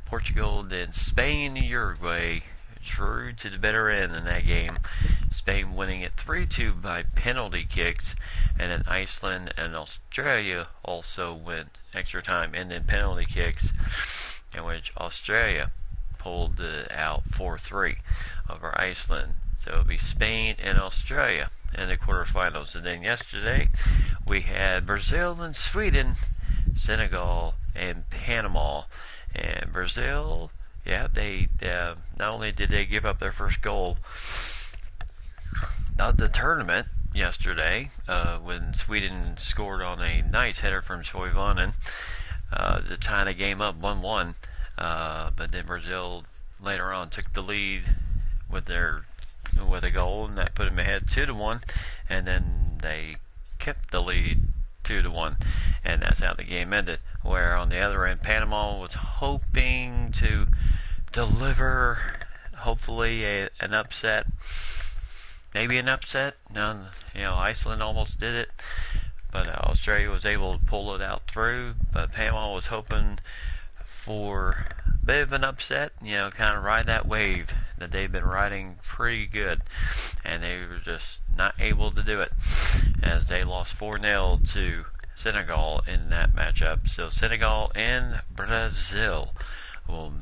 Portugal, then Spain and Uruguay drew to the better end in that game. Spain winning it 3-2 by penalty kicks, and then Iceland and Australia also went extra time and then penalty kicks, in which Australia pulled out 4-3 over Iceland. So it'll be Spain and Australia in the quarterfinals. And then yesterday we had Brazil and Sweden, Senegal and Panama. And Brazil, they not only did they give up their first goal of the tournament yesterday, when Sweden scored on a nice header from Toivonen to tie the game up 1-1, but then Brazil later on took the lead with a goal, and that put them ahead 2-1, and then they kept the lead 2-1, and that's how the game ended. Where on the other end, Panama was hoping to deliver, hopefully an upset, maybe an upset. Iceland almost did it, but Australia was able to pull it out through. But Panama was hoping for a bit of an upset, kind of ride that wave that they've been riding pretty good, and they were just not able to do it, as they lost 4-0 to Senegal in that matchup. So Senegal and Brazil will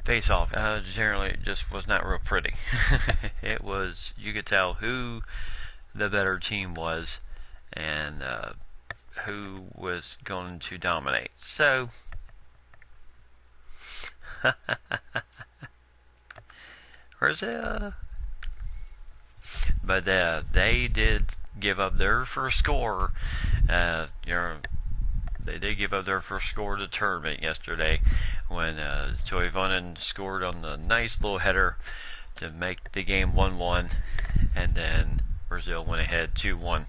face off. Generally, it just was not real pretty. It was, you could tell who the better team was and who was going to dominate. So Brazil, but they did give up their first score. They did give up their first score of the tournament yesterday when Toivonen scored on the nice little header to make the game 1-1, and then Brazil went ahead 2-1.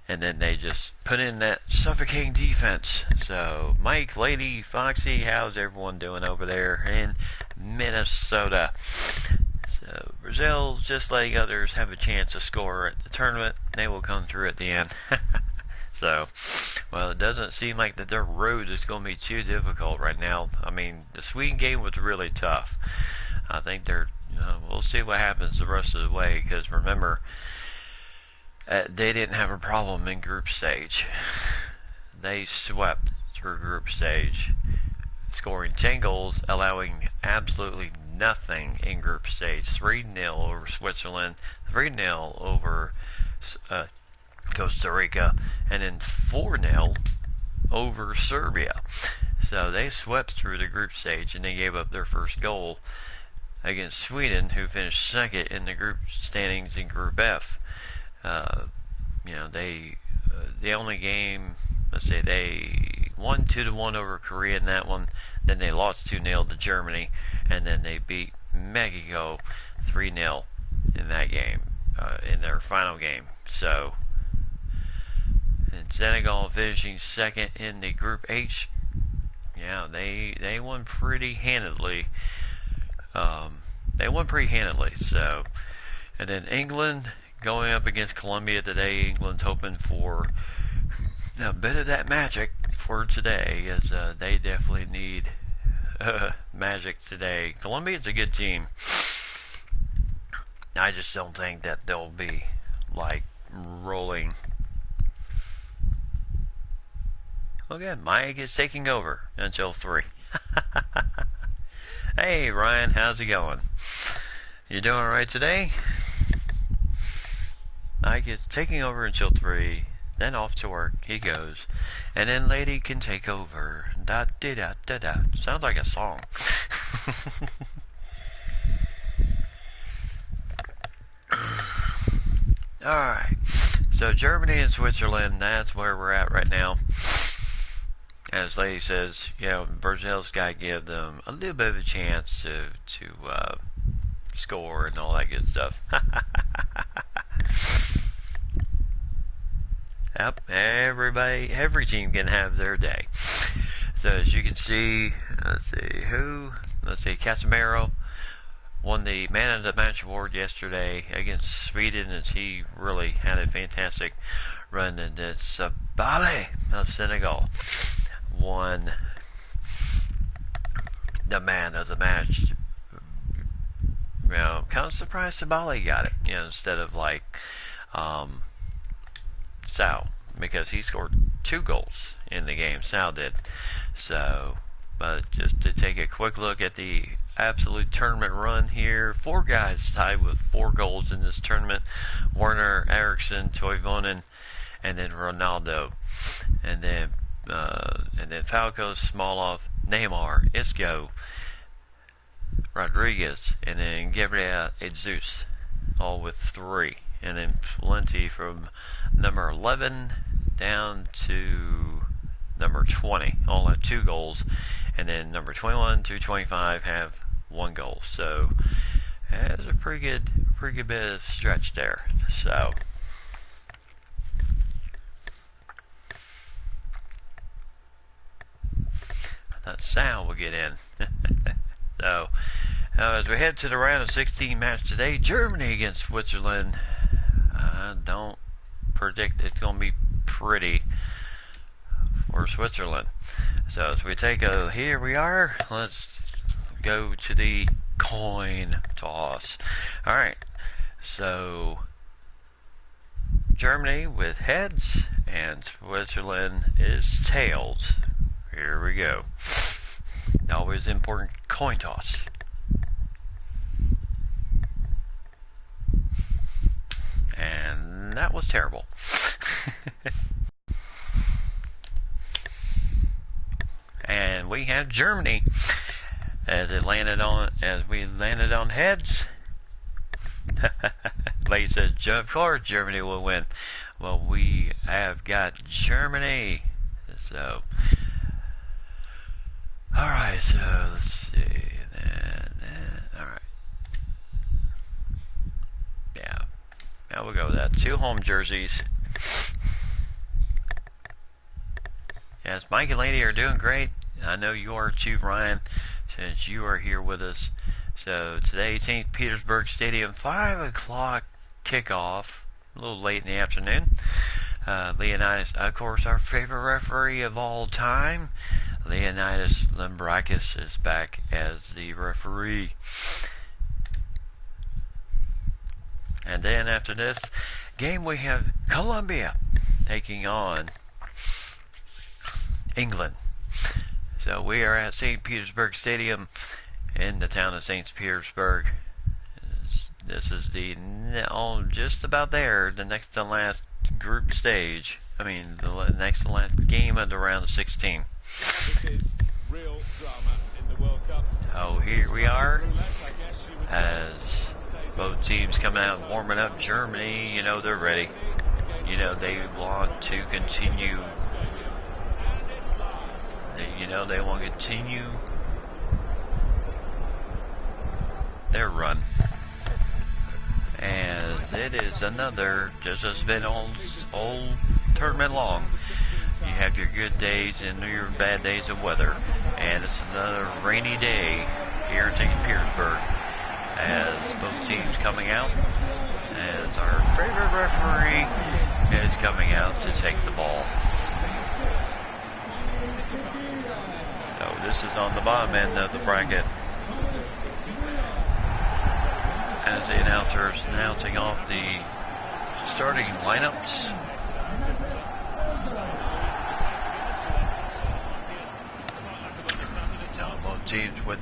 And then they just put in that suffocating defense. So, Mike, Lady, Foxy, how's everyone doing over there in Minnesota? So, Brazil, just letting others have a chance to score at the tournament. They will come through at the end. So, well, it doesn't seem like that their road is going to be too difficult right now. I mean, the Sweden game was really tough. I think we'll see what happens the rest of the way, because remember, they didn't have a problem in group stage. They swept through group stage, scoring 10 goals, allowing absolutely nothing in group stage. 3-0 over Switzerland, 3-0 over Costa Rica, and then 4-0 over Serbia. So they swept through the group stage, and they gave up their first goal against Sweden, who finished second in the group standings in Group F. The only game, let's say they won 2-1 over Korea in that one, then they lost 2-0 to Germany, and then they beat Mexico 3-0 in that game, in their final game. So, and Senegal finishing second in the Group H. They won pretty handedly. So, and then England going up against Colombia today. England's hoping for a bit of that magic for today, as they definitely need magic today. Colombia's a good team. I just don't think that they'll be like rolling. Okay, Mike is taking over until 3. Hey Ryan, how's it going? You doing alright today? Mike is taking over until 3, then off to work he goes, and then Lady can take over. Da da da da da. Sounds like a song. Alright, so Germany and Switzerland, that's where we're at right now. As Lady says, Brazil's got to give them a little bit of a chance to score and all that good stuff. Yep, every team can have their day. So as you can see, let's see, Casemiro won the Man of the Match award yesterday against Sweden, as he really had a fantastic run. And it's Bale of Senegal won the man of the match. You know, kind of surprised Sabali got it, you know, instead of like Sal, because he scored 2 goals in the game. Sal did. So, but just to take a quick look at the absolute tournament run here, 4 guys tied with 4 goals in this tournament: Werner, Eriksson, Toivonen, and then Ronaldo, and then Falco, Smolov, Neymar, Isco, Rodriguez, and then Gabriel Jesus, all with 3, and then plenty from number 11 down to number 20, all have 2 goals, and then number 21 to 25 have 1 goal. So that's a pretty good bit of stretch there. So I thought Sal would get in. So as we head to the round of 16 match today, Germany against Switzerland. I don't predict it's going to be pretty for Switzerland. So as we take a, here we are, let's go to the coin toss. Alright, so Germany with heads and Switzerland is tails. Here we go. Always important coin toss. And that was terrible. And we have Germany as we landed on heads. Lady says, of course Germany will win. Well, we have got Germany. So, alright, so let's see. Alright. Yeah. Now we'll go with that. 2 home jerseys. Yes, Mike and Lady are doing great. I know you are too, Ryan, since you are here with us. So today, St. Petersburg Stadium, 5 o'clock kickoff. A little late in the afternoon. Leonidas, of course, our favorite referee of all time. Leonidas Lambrakis is back as the referee. And then after this game, we have Colombia taking on England. So we are at St. Petersburg Stadium in the town of St. Petersburg. This is the just about there, the next to last group stage. I mean, the next to last game of the round of 16. This is real drama in the World Cup. So here we are as both teams come out warming up. Germany, you know, they're ready. You know, they want to continue. They want to continue their run. As it is another, just as been all tournament long. You have your good days and your bad days of weather. And it's another rainy day here in St. Petersburg as both teams coming out. As our favorite referee is coming out to take the ball. So this is on the bottom end of the bracket. As the announcers announcing off the starting lineups. Now both teams with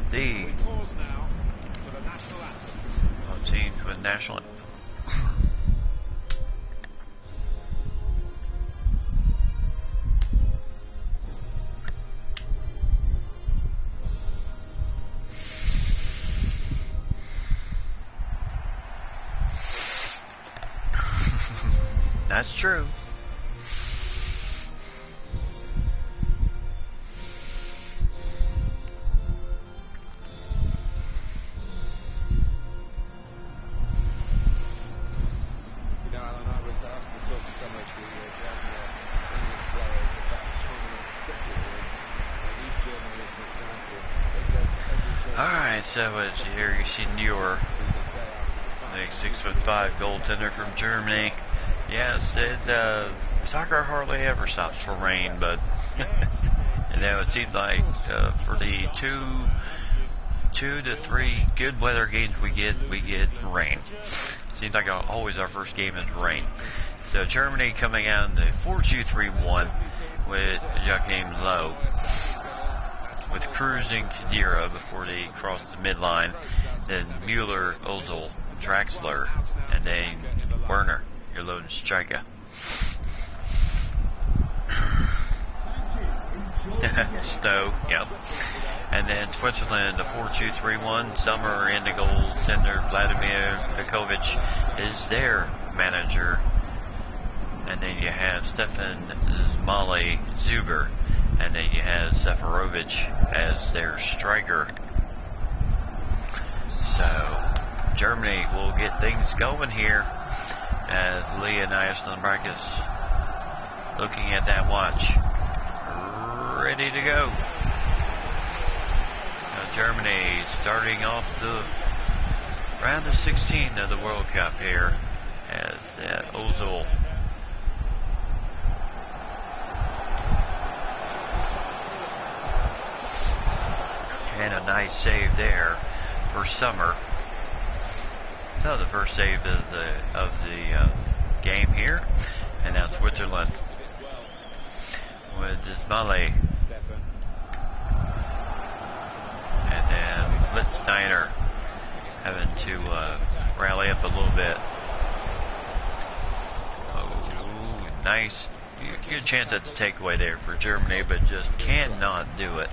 national anthem. That's true. Alan, I was asked to talk to some of the English players about tournament football, and use Germany as an example. They go to every tournament. Alright, so as here you see Neuer, the 6'5" goaltender from Germany. Yes, soccer hardly ever stops for rain, but you know, it seems like for the 2 2 to 3 good weather games we get rain. Seems like always our first game is rain. So Germany coming out in the 4-2-3-1 with Joachim Low, with Cruz and Khedira before they cross the midline. Then Mueller, Ozil, Draxler, and then Werner, your lone striker. Stowe, yep. And then Switzerland, the 4-2-3-1. Sommer in the goaltender. Vladimir Pekovic is their manager. And then you have Stefan Zmali Zuber. And then you have Seferovic as their striker. So, Germany will get things going here as Leonidas Lambrakis looking at that watch. Ready to go. Now Germany starting off the round of 16 of the World Cup here as Ozil and a nice save there for Sommer. So the first save of the game here, and now Switzerland with Ismaili, and then Lichtsteiner having to rally up a little bit. Oh, nice. Good chance at the takeaway there for Germany, but just cannot do it.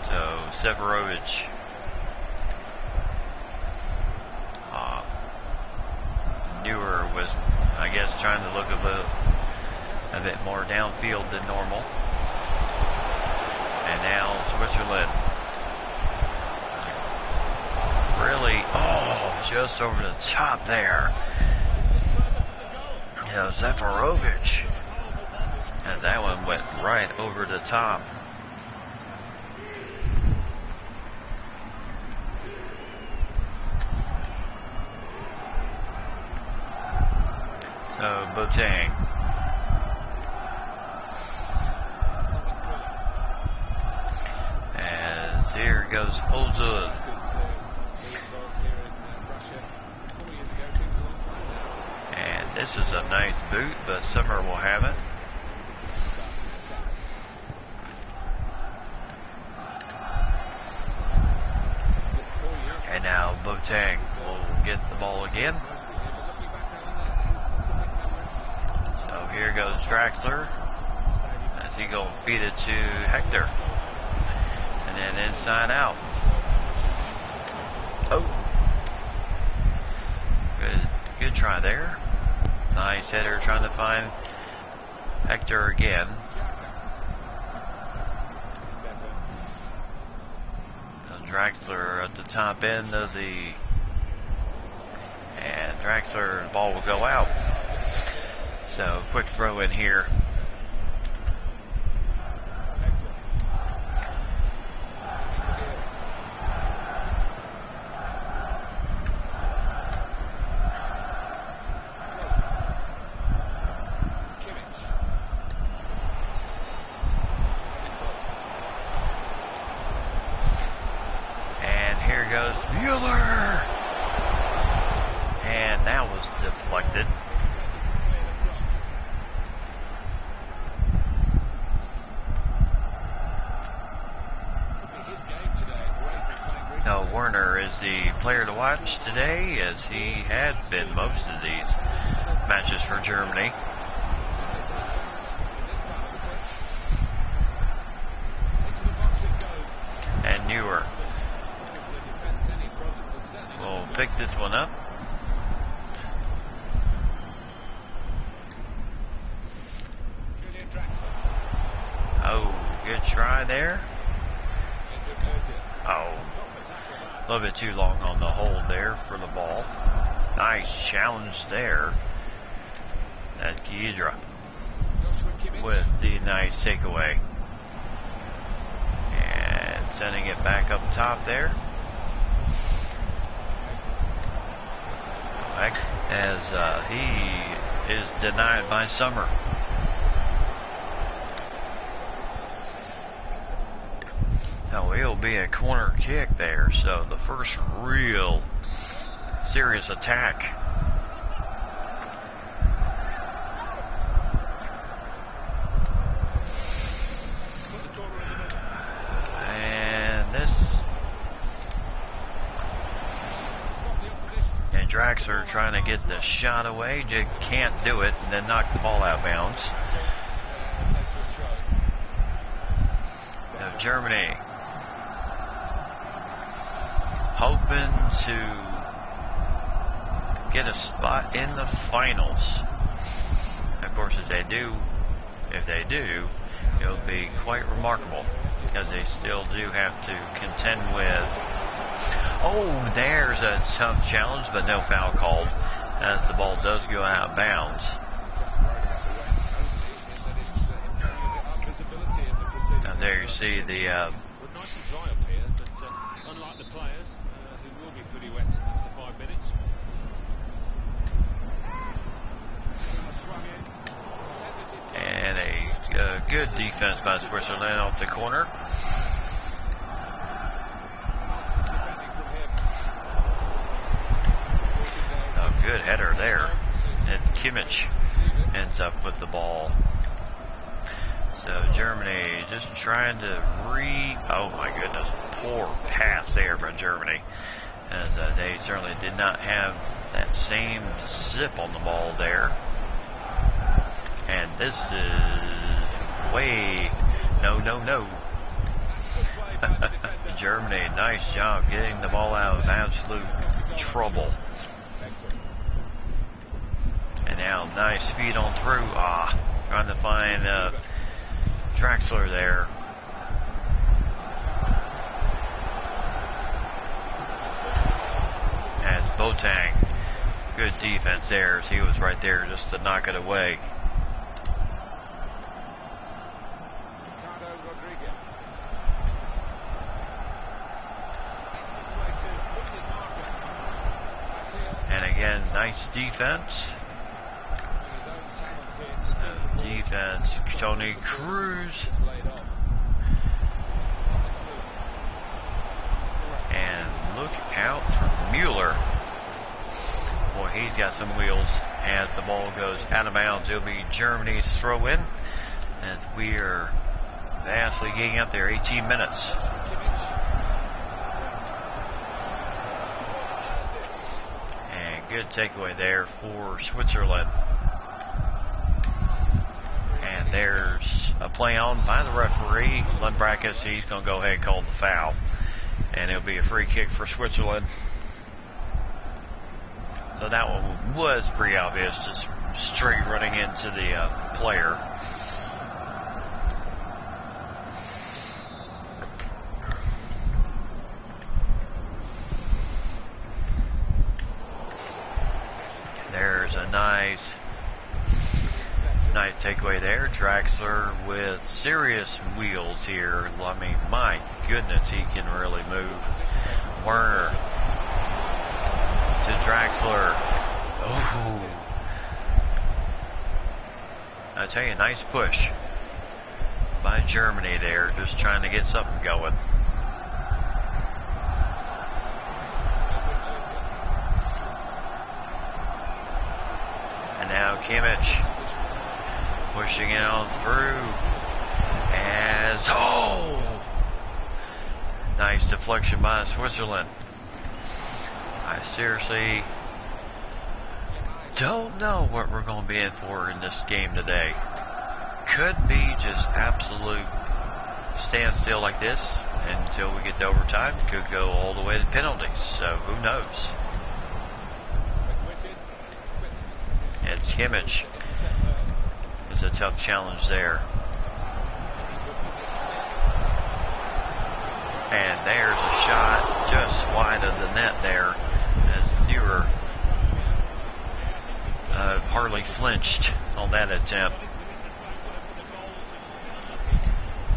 So Seferovic. Newer was, I guess, trying to look a bit more downfield than normal. And now Switzerland. Really, just over the top there. Seferovic. And that one went right over the top. So Boateng. As here goes Ozil. And this is a nice boot, but Sommer will have it. And now Boateng will get the ball again. So here goes Draxler as he go feed it to Hector. And then inside out. Oh. Good try there. Nice header trying to find Hector again. Draxler at the top end of the, and Draxler, the ball will go out. So quick throw in here. Mueller! And that was deflected. Now Werner is the player to watch today, as he had been most of these matches for Germany. And Neuer will pick this one up. Oh, good try there. Oh, a little bit too long on the hold there for the ball. Nice challenge there. That's Khedira with the nice takeaway. And sending it back up top there. As he is denied by Sommer. Oh, it'll be a corner kick there, so the first real serious attack. And Draxler trying to get the shot away, just can't do it, and then knock the ball out of bounds. Now Germany hoping to get a spot in the finals. Of course, if they do, it'll be quite remarkable, because they still do have to contend with. Oh, there's a tough challenge, but no foul called, as the ball does go out of bounds. Now there you see the unlike the players who will be pretty wet after 5 minutes. and a good defense by Switzerland off the corner. A good header there, and Kimmich ends up with the ball. So Germany just trying to oh my goodness, poor pass there by Germany, as they certainly did not have that same zip on the ball there. And this is no. Germany, nice job getting the ball out of absolute trouble. And now nice feed on through. Trying to find Draxler there. As Boateng, good defense there, as he was right there just to knock it away. And again, nice defense. Tony Cruz. And look out for Mueller. Boy, he's got some wheels. As the ball goes out of bounds, it'll be Germany's throw in. As we are vastly getting up there, 18 minutes. And good takeaway there for Switzerland. And there's a play on by the referee, Lundbrakis. He's going to go ahead and call the foul. And it'll be a free kick for Switzerland. So that one was pretty obvious, just straight running into the player. There's a nice takeaway there. Draxler with serious wheels here. I mean, my goodness, he can really move. Werner to Draxler. Oh, I tell you, nice push by Germany there, just trying to get something going. And now Kimmich pushing it on through. As nice deflection by Switzerland. I seriously don't know what we're going to be in for in this game today. Could be just absolute standstill like this until we get to overtime. Could go all the way to penalties, so who knows. And Kimmich is a tough challenge there. And there's a shot just wide of the net there, as Neuer hardly flinched on that attempt,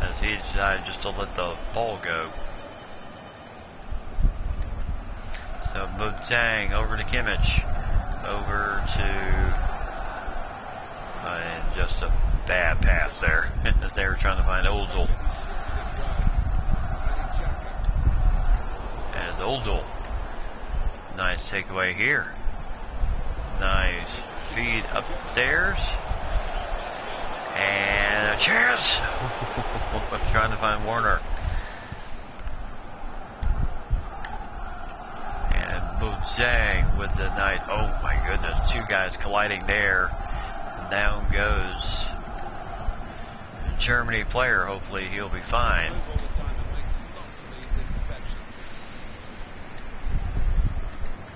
as he decided just to let the ball go. So Boateng over to Kimmich, over to and just a bad pass there as they were trying to find Ozil. As Oldel. Nice takeaway here. Nice feed upstairs. And a chance. Trying to find Warner. And Bozang with the night. Oh my goodness, two guys colliding there. Down goes the Germany player. Hopefully he'll be fine.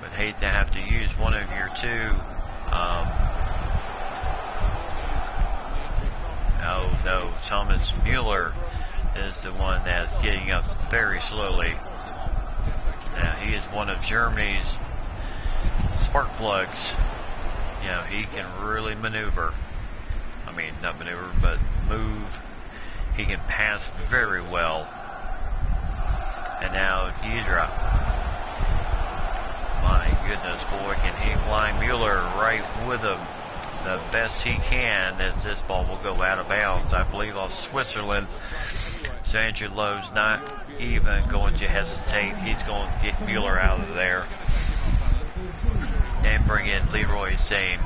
But hate to have to use one of your two. Oh no, Thomas Mueller is the one that's getting up very slowly. Now he is one of Germany's spark plugs. You know, he can really maneuver. I mean, not maneuver, but move. He can pass very well. And now Yedra. My goodness, boy, can he fly. Mueller right with him the best he can, as this ball will go out of bounds. I believe on Switzerland. Angelo's not even going to hesitate. He's going to get Mueller out of there and bring in Leroy Zane.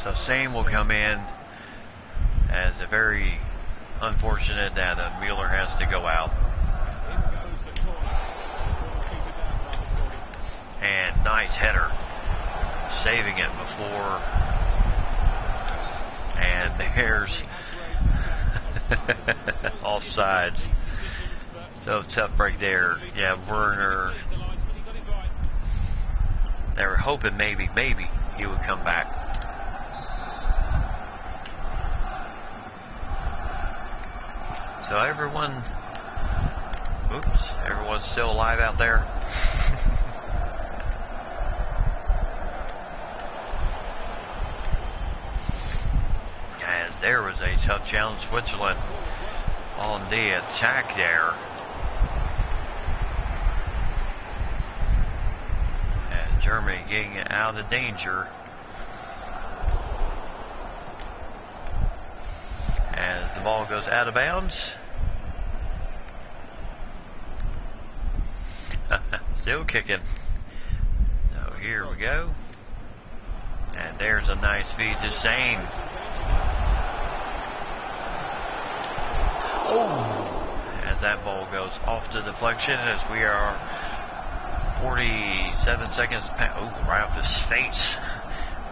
So Zane will come in, as a very unfortunate that Mueller has to go out. And nice header. Saving it before. And there's offsides. So tough break there. Yeah, Werner. They were hoping maybe he would come back. So everyone's still alive out there. And there was a tough challenge. Switzerland on the attack there. And Germany getting out of danger. As the ball goes out of bounds. Still kicking. So here we go. And there's a nice feed to Zane. Oh! As that ball goes off to deflection, as we are 47 seconds past. Oh, right off his face.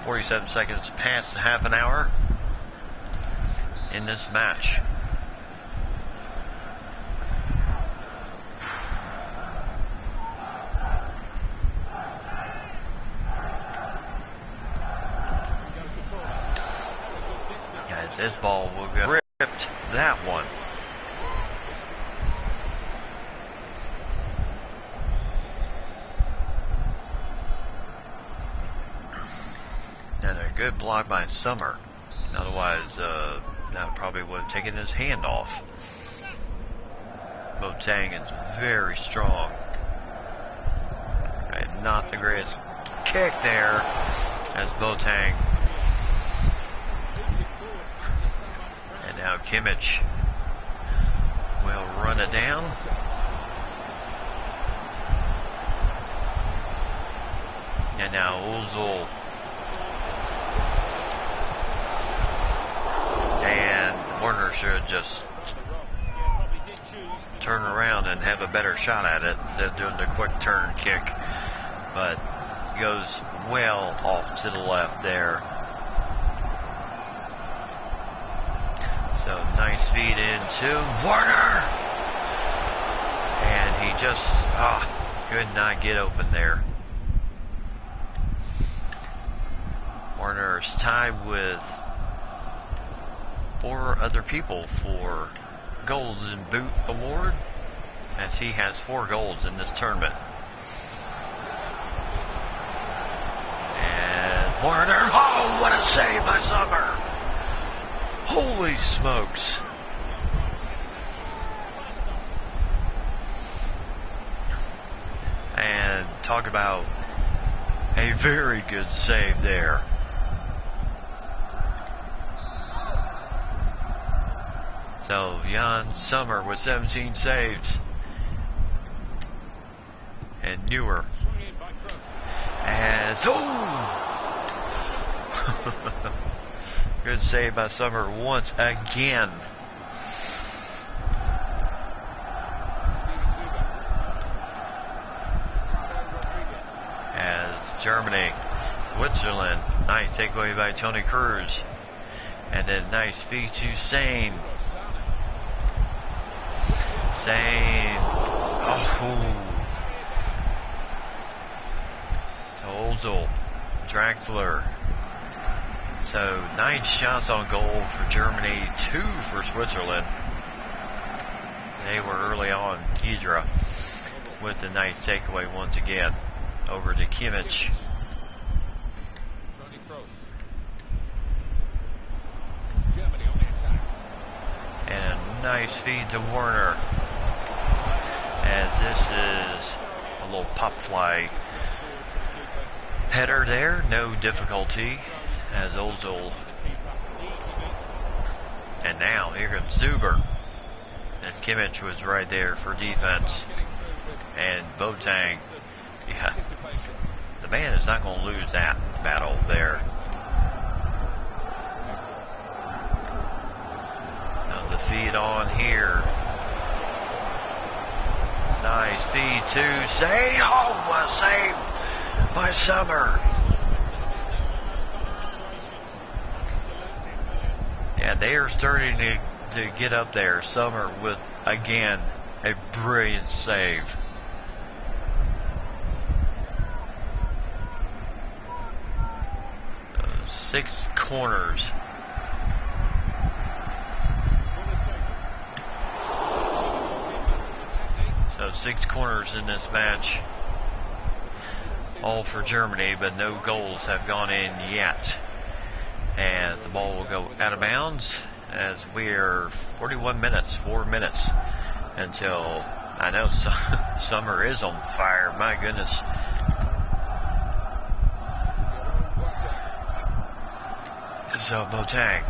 47 seconds past half an hour in this match. Guys, this ball will go ripped that one. And a good block by Summer. Otherwise, that probably would have taken his hand off. Boateng is very strong. And not the greatest kick there as Boateng. And now Kimmich will run it down. And now Ozil. And Werner should just turn around and have a better shot at it than doing the quick turn kick. But goes well off to the left there. So nice feed into Werner. And he just could not get open there. Werner is tied with 4 other people for Golden Boot Award, as he has 4 goals in this tournament. And Werner, oh, what a save by Summer! Holy smokes! And talk about a very good save there. So Jan Sommer with 17 saves. And Newer. As good save by Sommer once again. As Germany, Switzerland, nice takeaway by Tony Cruz. And then nice feed to Sane. Sane. Oh. To Ozil. Draxler. So 9 shots on goal for Germany, 2 for Switzerland. They were early on. Kedra with the nice takeaway once again. Over to Kimmich. And a nice feed to Werner. As this is a little pop fly header there, no difficulty. As Ozil. And now here comes Zuber. And Kimmich was right there for defense. And Boateng. Yeah. The man is not going to lose that battle there. Now the feed on here. Nice feed to Zane. Oh, what a save by Sommer. Yeah, they are starting to get up there. Sommer with, again, a brilliant save. Those 6 corners. So 6 corners in this match. All for Germany, but no goals have gone in yet. As the ball will go out of bounds as we're 41 minutes, 4 minutes until, I know Sommer is on fire, my goodness. So Boateng.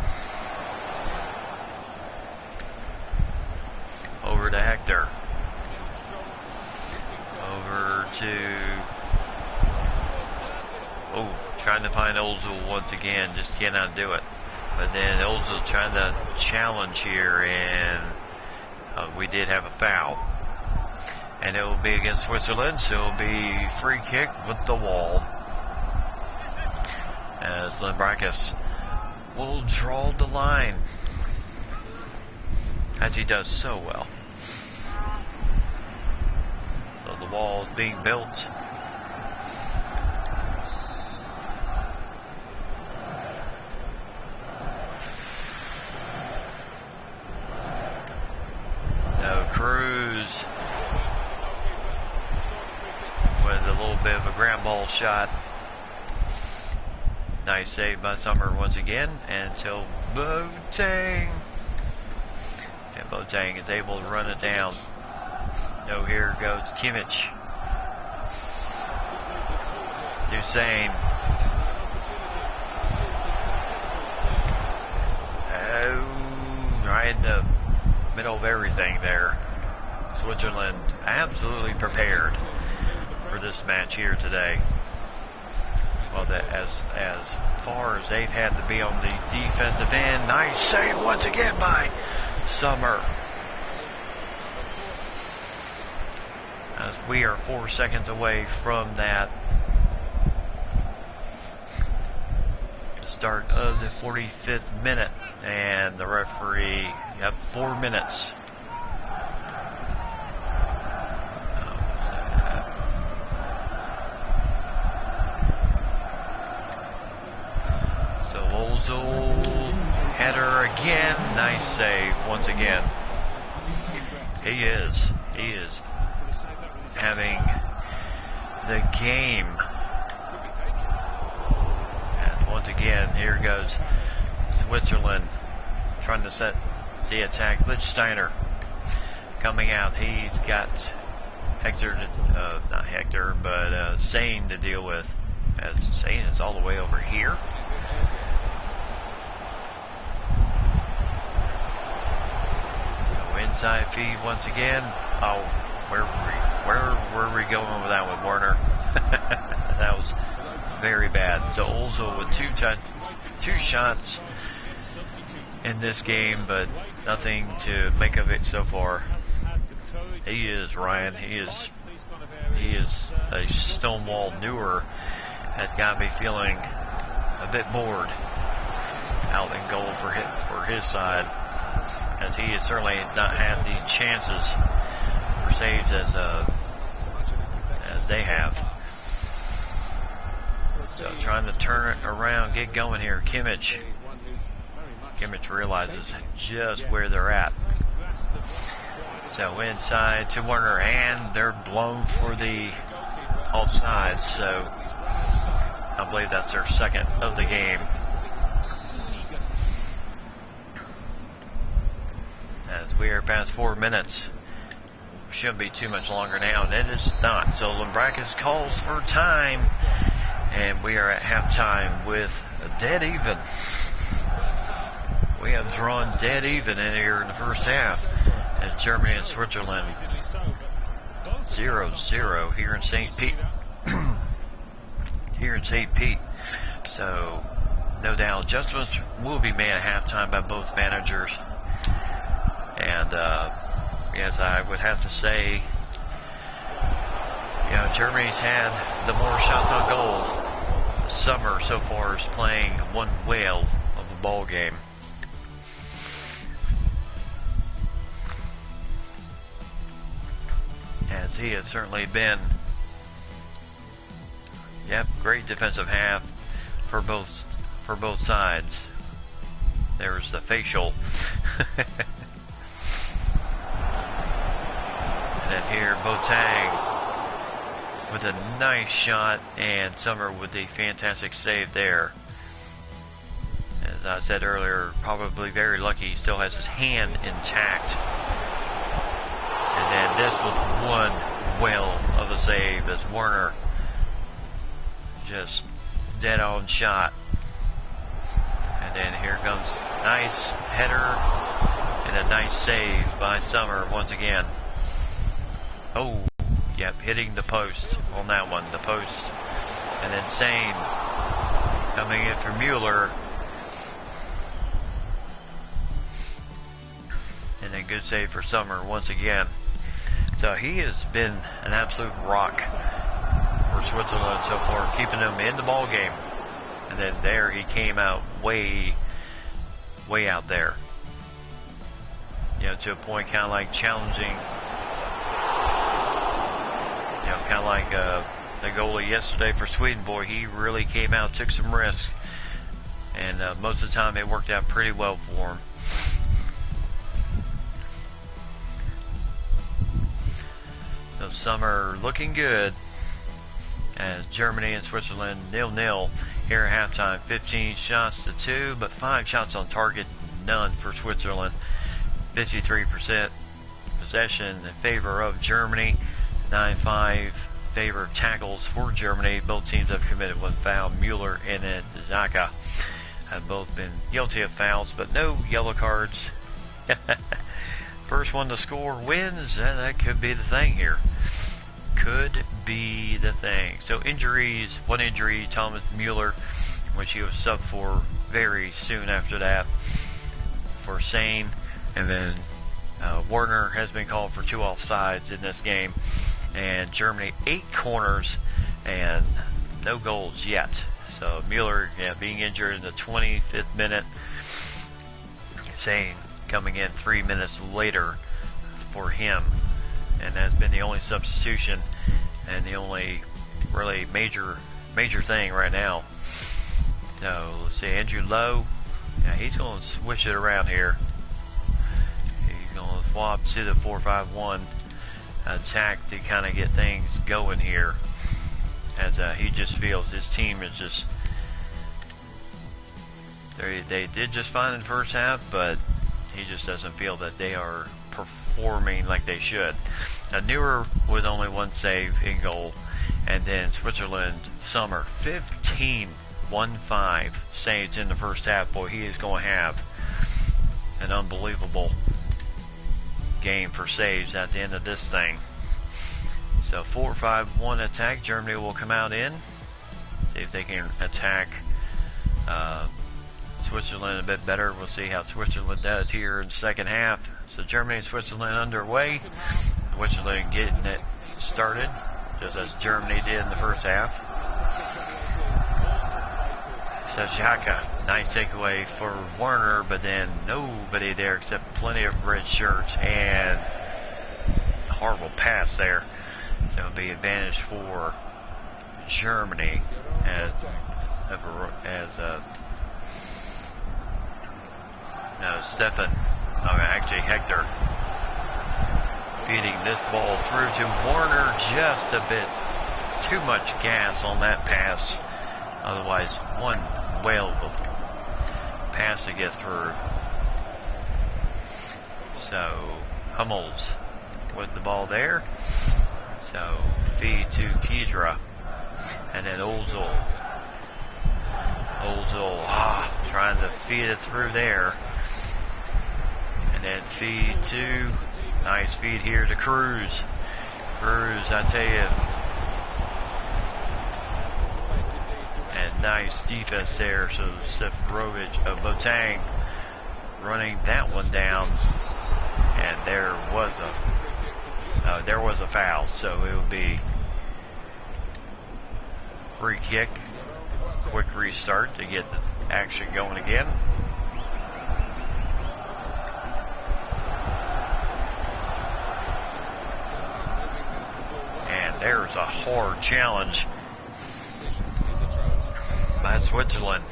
Over to Hector. Over to... Oh, trying to find Ozil once again, just cannot do it. But then Ozil trying to challenge here, and we did have a foul. And it will be against Switzerland, so it will be free kick with the wall. As Lambrakis will draw the line, as he does so well. So the wall is being built. Cruz with a little bit of a ground ball shot. Nice save by Sommer once again, until Boateng. And Boateng is able to run it down. No, here goes Kimmich. Hussein. Oh, right in the middle of everything there. Switzerland absolutely prepared for this match here today. Well, as far as they've had to be on the defensive end. Nice save once again by Sommer. As we are 4 seconds away from that start of the 45th minute, and the referee, yep, 4 minutes. So Ozil, header again, nice save once again. He is having the game. And once again, here goes Switzerland trying to set the attack. Lichtsteiner coming out. He's got Hector, not Hector, but Sane to deal with. As Sane is all the way over here. inside feed once again. Oh, where were we going with that one, Werner? That was very bad. So Ozil with two shots in this game, but nothing to make of it so far. He is, Ryan. He is a Stonewall newer. Has got me feeling a bit bored out in goal for his side, as he has certainly not had the chances for saves as they have. So trying to turn it around, get going here. Kimmich realizes just where they're at. So inside to Werner, and they're blown for the offside. So I believe that's their second of the game. As we are past 4 minutes, shouldn't be too much longer now, and it is not. So Lambrakis calls for time, and we are at halftime with a dead even. We have drawn dead even in here in the first half, as Germany and Switzerland 0-0 here in St. Pete. Here in St. Pete. So no doubt adjustments will be made at halftime by both managers. And yes, I would have to say, Germany's had the more shots on goal. Summer so far is playing one whale of a ball game. As he has certainly been, great defensive half for both sides. There's the facial. And then here, Boateng with a nice shot, and Summer with a fantastic save there. As I said earlier, probably very lucky he still has his hand intact. And then this was one whale of a save as Werner just dead on shot. And then here comes nice header and a nice save by Summer once again. Oh, hitting the post on that one, the post. And then Sane coming in for Mueller. And a good save for Summer once again. So he has been an absolute rock for Switzerland so far, keeping them in the ball game. And then there he came out way out there. To a point kind of like challenging, kind of like the goalie yesterday for Sweden. Boy, he really came out, took some risks, and most of the time it worked out pretty well for him. So Summer looking good as Germany and Switzerland 0-0 here at halftime. 15 shots to 2, but 5 shots on target, none for Switzerland. 53% possession in favor of Germany. 9-5 favor of tackles for Germany. Both teams have committed one foul. Mueller and Xhaka have both been guilty of fouls, but no yellow cards. First one to score wins. That could be the thing here. Could be the thing. So injuries, one injury, Thomas Mueller, which he was subbed for very soon after that for Sane. And then Werner has been called for 2 offsides in this game. And Germany 8 corners and no goals yet. So Mueller being injured in the 25th minute. Sane coming in 3 minutes later for him, and that's been the only substitution and the only really major thing right now. So let's see, Andrew Lowe, he's going to switch it around here. He's going to swap to the 4-5-1 attack to kind of get things going here, as he just feels his team is just, they did just fine in the first half, but he just doesn't feel that they are performing like they should. Now Neuer with only 1 save in goal, and then Switzerland, Summer 15 saves in the first half. Boy, he is going to have an unbelievable game for saves at the end of this thing. So 4-5-1 attack. Germany will come out in. See if they can attack Switzerland a bit better. We'll see how Switzerland does here in the second half. So Germany and Switzerland underway. Switzerland getting it started, just as Germany did in the first half. So Xhaka, nice takeaway for Werner, but then nobody there except plenty of red shirts and a horrible pass there. So it'll be advantage for Germany as Stefan, actually Hector, feeding this ball through to Werner. Just a bit too much gas on that pass. Otherwise, one whale of a pass to get through. So Hummels with the ball there. So feed to Kedra, and then Ozil. Trying to feed it through there. And then feed to, nice feed here to Cruz. Cruz, I tell you. And nice defense there. So Seferovic, Boateng running that one down. And there was a foul. So it will be free kick. Quick restart to get the action going again. And there's a hard challenge by Switzerland.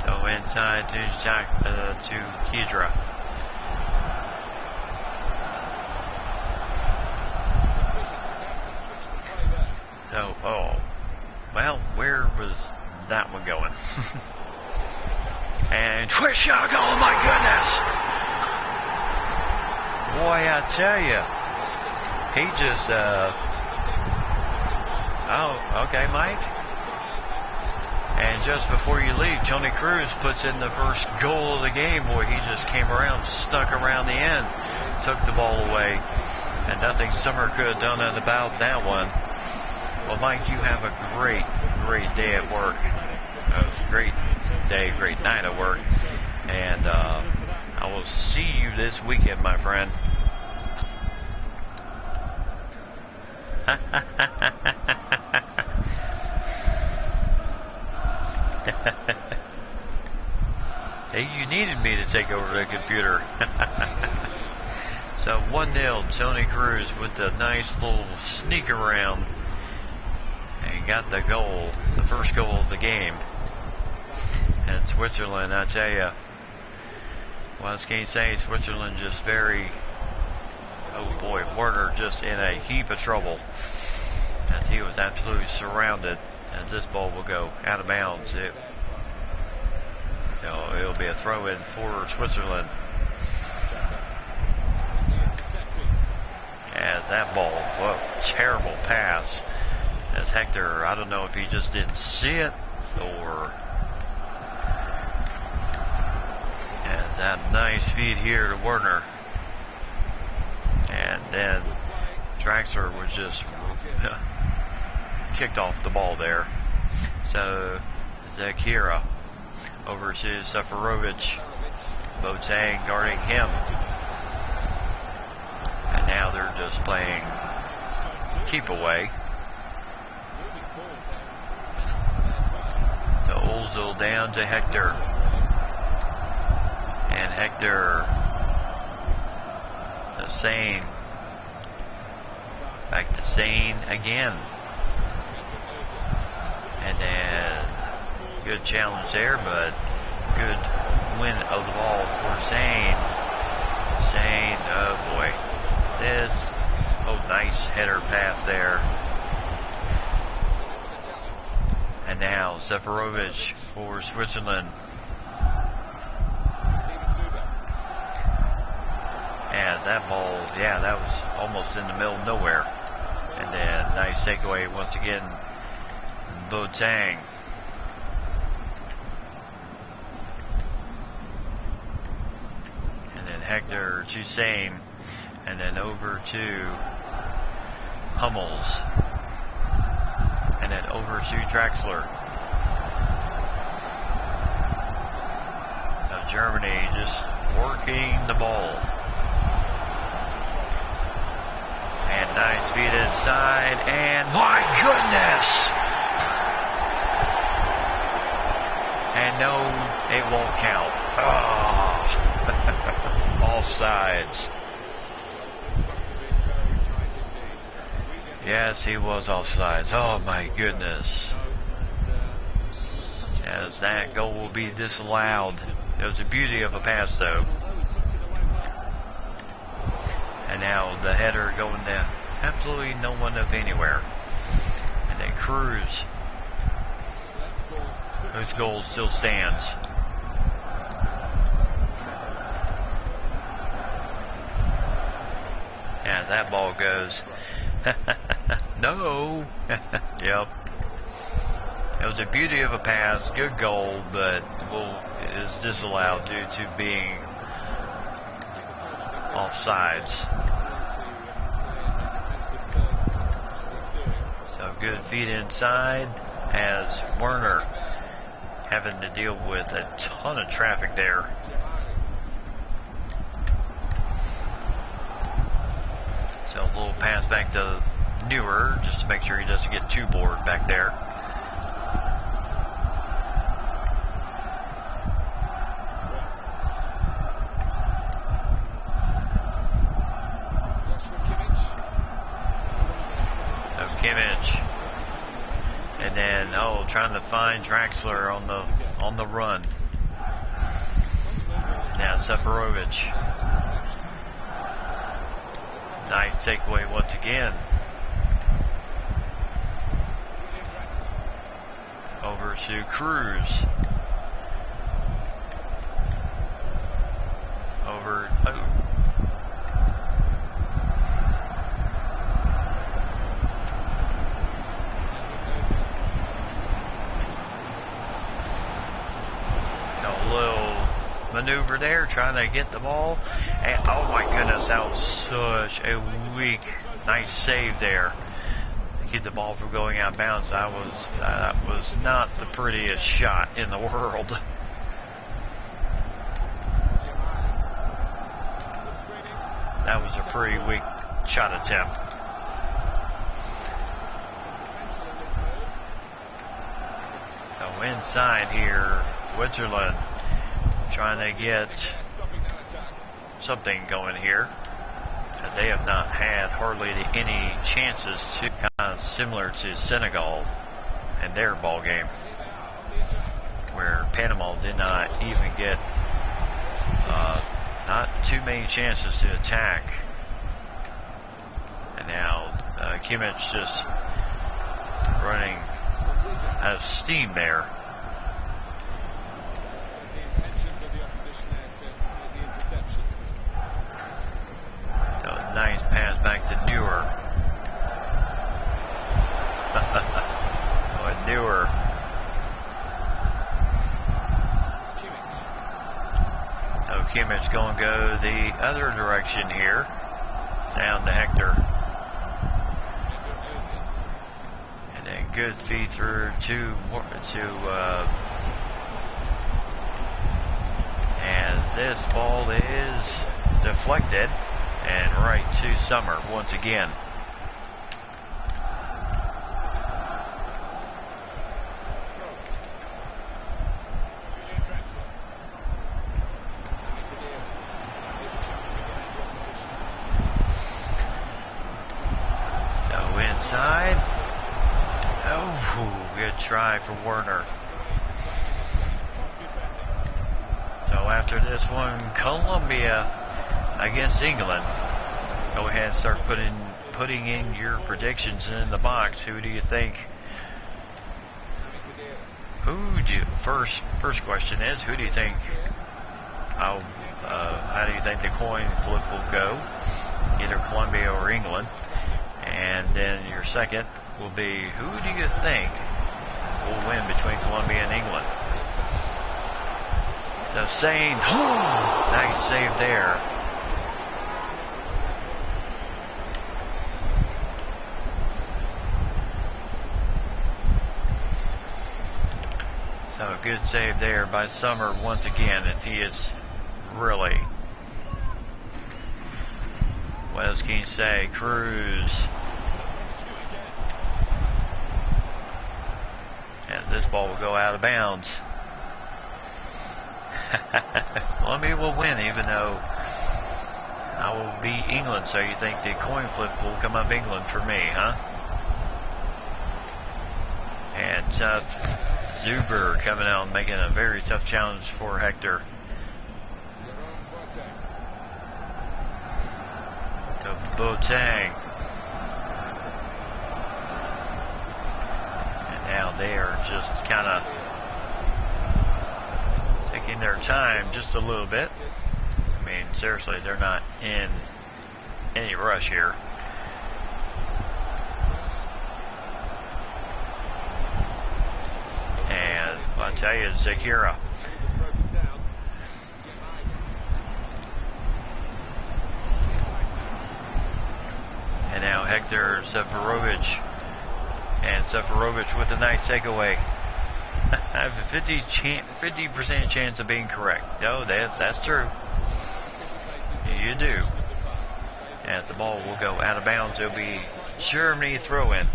So inside to Kedra. So, well, where was that one going? And twist shot, oh my goodness! Boy, I tell you, he just, okay, Mike. And just before you leave, Toni Kroos puts in the first goal of the game. Boy, he just came around, snuck around the end, took the ball away, and nothing Summer could have done about that one. Well, Mike, you have a great, great day at work. It was a great day, great night at work. And I will see you this weekend, my friend. Hey, you needed me to take over the computer. So 1-0, Toni Kroos with a nice little sneak around. And got the goal, the first goal of the game. And Switzerland, I tell you, well, as can you say, Switzerland just very, oh boy, Werner just in a heap of trouble as he was absolutely surrounded. As this ball will go out of bounds, it'll be a throw-in for Switzerland. As that ball, whoa, terrible pass. As Hector, I don't know if he just didn't see it or. And that nice feed here to Werner. And then Draxler was just kicked off the ball there. So Zakira over to Seferovic. Boateng guarding him. And now they're just playing keep away. So Ozil down to Hector. And Hector to Sane. Back to Sane again. And then good challenge there, but good win of the ball for Sane. Sane, oh boy. Nice header pass there. And now Seferovic for Switzerland. And that ball, yeah, that was almost in the middle of nowhere. And then nice takeaway once again Boateng. And then Hector to Sane. And then over to Hummels. And then over to Draxler. Now Germany just working the ball. And 9 feet inside, and my goodness! And no, it won't count. Oh. Offsides. Yes, he was offsides. Oh my goodness. As that goal will be disallowed. It was the beauty of a pass though. And now the header going to absolutely no one of anywhere. And then Cruz. Whose goal still stands. And that ball goes. No. Yep. It was the beauty of a pass. Good goal, but is disallowed due to being offsides. So good feet inside as Werner having to deal with a ton of traffic there. So a little pass back to Neuer just to make sure he doesn't get too bored back there. And then trying to find Draxler on the run. Now Seferovic. Nice takeaway once again. Over to Cruz. Maneuver there, trying to get the ball, and oh my goodness, that was such a weak, nice save there. Keep the ball from going out of bounds. That was not the prettiest shot in the world. That was a pretty weak shot attempt. So inside here, Switzerland trying to get something going here, as they have not had hardly any chances, to kind of similar to Senegal and their ball game, where Panama did not even get not too many chances to attack. And now Kimmich just running out of steam there. Nice pass back to Neuer. Oh, Neuer. So Kimmich going to go the other direction here. Down to Hector. And then good feed through as this ball is deflected. And right to Summer once again. So inside. Oh, good try for Werner. So after this one, Colombia against England. Go ahead and start putting in your predictions in the box. Who do you think? First question is, who do you think? How do you think the coin flip will go? Either Colombia or England. And then your second will be, who do you think will win between Colombia and England. So Sane, nice save there. So a good save there by Summer once again, as he is really, what else can you say? Cruz. And this ball will go out of bounds. Colombia will win, even though I will beat England. So you think the coin flip will come up England for me, huh? And Zuber coming out and making a very tough challenge for Hector. To Boateng. And now they are just kind of taking their time just a little bit. I mean, seriously, they're not in any rush here. And I'll tell you, Zakira. And now Hector Seferovic. And Seferovic with a nice takeaway. I have a 50% chance of being correct. No, that's true. You do. And the ball will go out of bounds. It'll be Germany throw-in.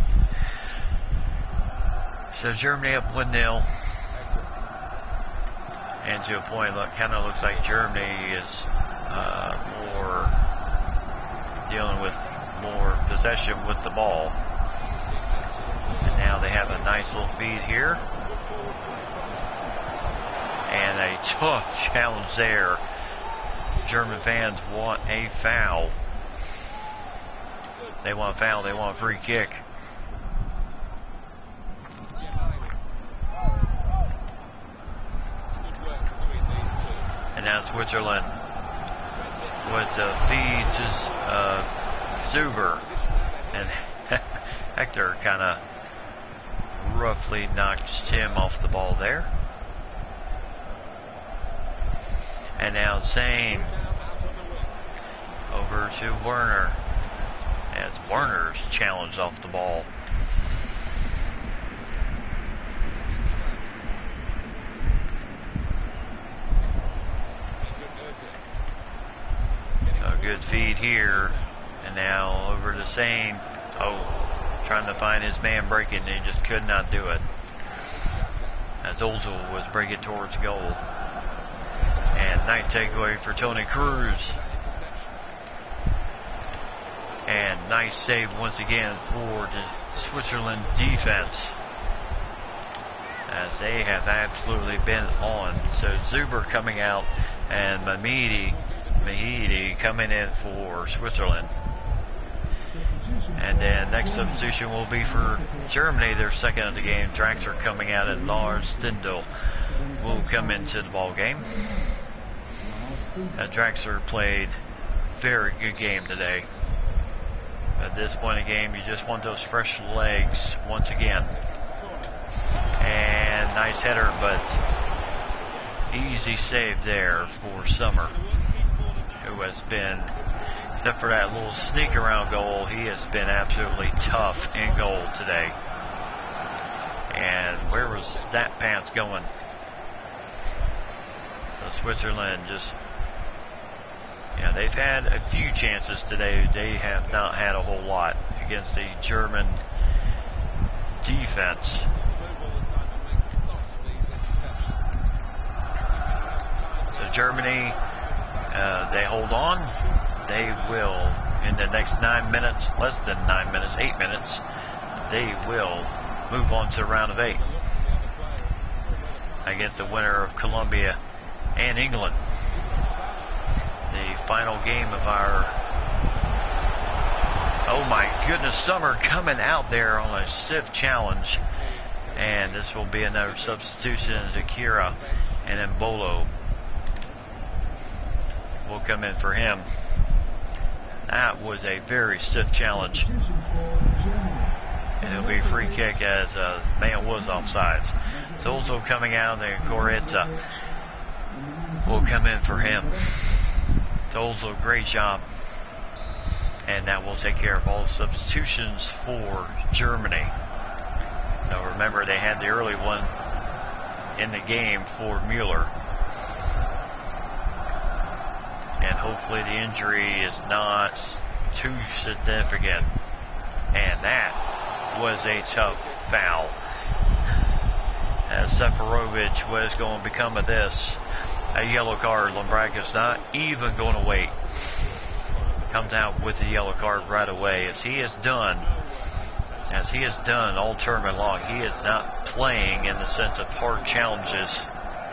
So Germany up 1-0. And to a point, look, kind of looks like Germany is more dealing with more possession with the ball. And now they have a nice little feed here. And a tough challenge there. German fans want a foul. They want a foul, they want a free kick. And now Switzerland with the feed to Zuber. And Hector kind of roughly knocks him off the ball there. And now Zane over to Werner. As Werner's challenged off the ball. A good feed here. And now over to Zane. Oh, trying to find his man breaking, and he just could not do it. As Ozil was breaking towards goal. And nice takeaway for Toni Kroos. And nice save once again for the Switzerland defense, as they have absolutely been on. So Zuber coming out and Mahidi coming in for Switzerland. And then next substitution will be for Germany, their second of the game. Draxler coming out, and Lars Stindl will come into the ball game. Draxler played very good game today. At this point in the game, you just want those fresh legs once again. And nice header, but easy save there for Summer, who has been, except for that little sneak around goal, he has been absolutely tough in goal today. And where was that pass going? So Switzerland just, yeah, they've had a few chances today. They have not had a whole lot against the German defense. So Germany, they hold on. They will, in the next 9 minutes, less than 9 minutes, 8 minutes, they will move on to the round of 8 against the winner of Colombia and England. The final game of our, oh my goodness, Summer coming out there on a stiff challenge. And this will be another substitution. Zakira and then Bolo will come in for him. That was a very stiff challenge. And it'll be a free kick as man was offsides. Zolzo coming out, and Goreta will come in for him. Zolzo, great job. And that will take care of all the substitutions for Germany. Now remember, they had the early one in the game for Mueller. And hopefully the injury is not too significant. And that was a tough foul. As Seferovic was going to become of this a yellow card. Lombraka's not even going to wait. Comes out with the yellow card right away, as he has done all tournament long. He is not playing in the sense of hard challenges.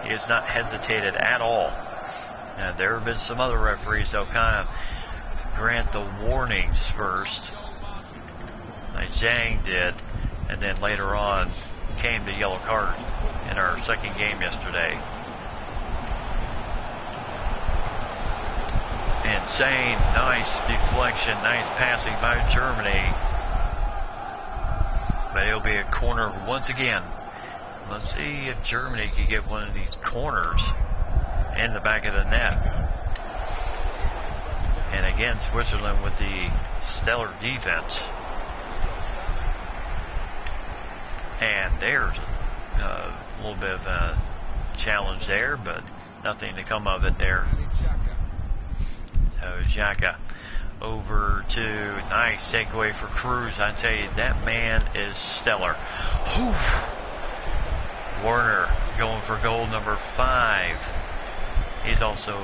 He has not hesitated at all. Now, there have been some other referees that'll kind of grant the warnings first, like Zhang did, and then later on came the yellow card in our second game yesterday. Insane, nice deflection, nice passing by Germany. But it'll be a corner once again. Let's see if Germany can get one of these corners in the back of the net. And again, Switzerland with the stellar defense. And there's a little bit of a challenge there, but nothing to come of it there. So Xhaka over to, nice takeaway for Cruz. I tell you, that man is stellar. Whew. Werner going for goal number 5. He's also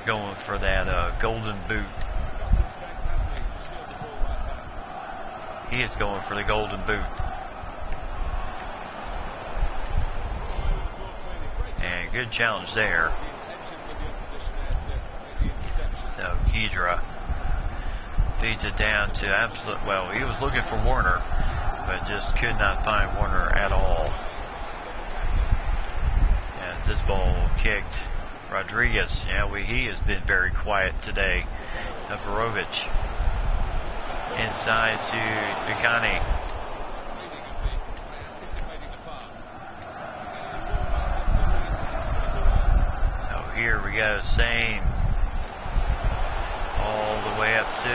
going for that golden boot. He is going for the golden boot. And good challenge there. So Kedra feeds it down to absolute. Well, he was looking for Werner, but just could not find Werner at all. As this ball kicked, Rodriguez. Yeah, he has been very quiet today. Seferovic inside to Bikani. So here we go, same. All the way up to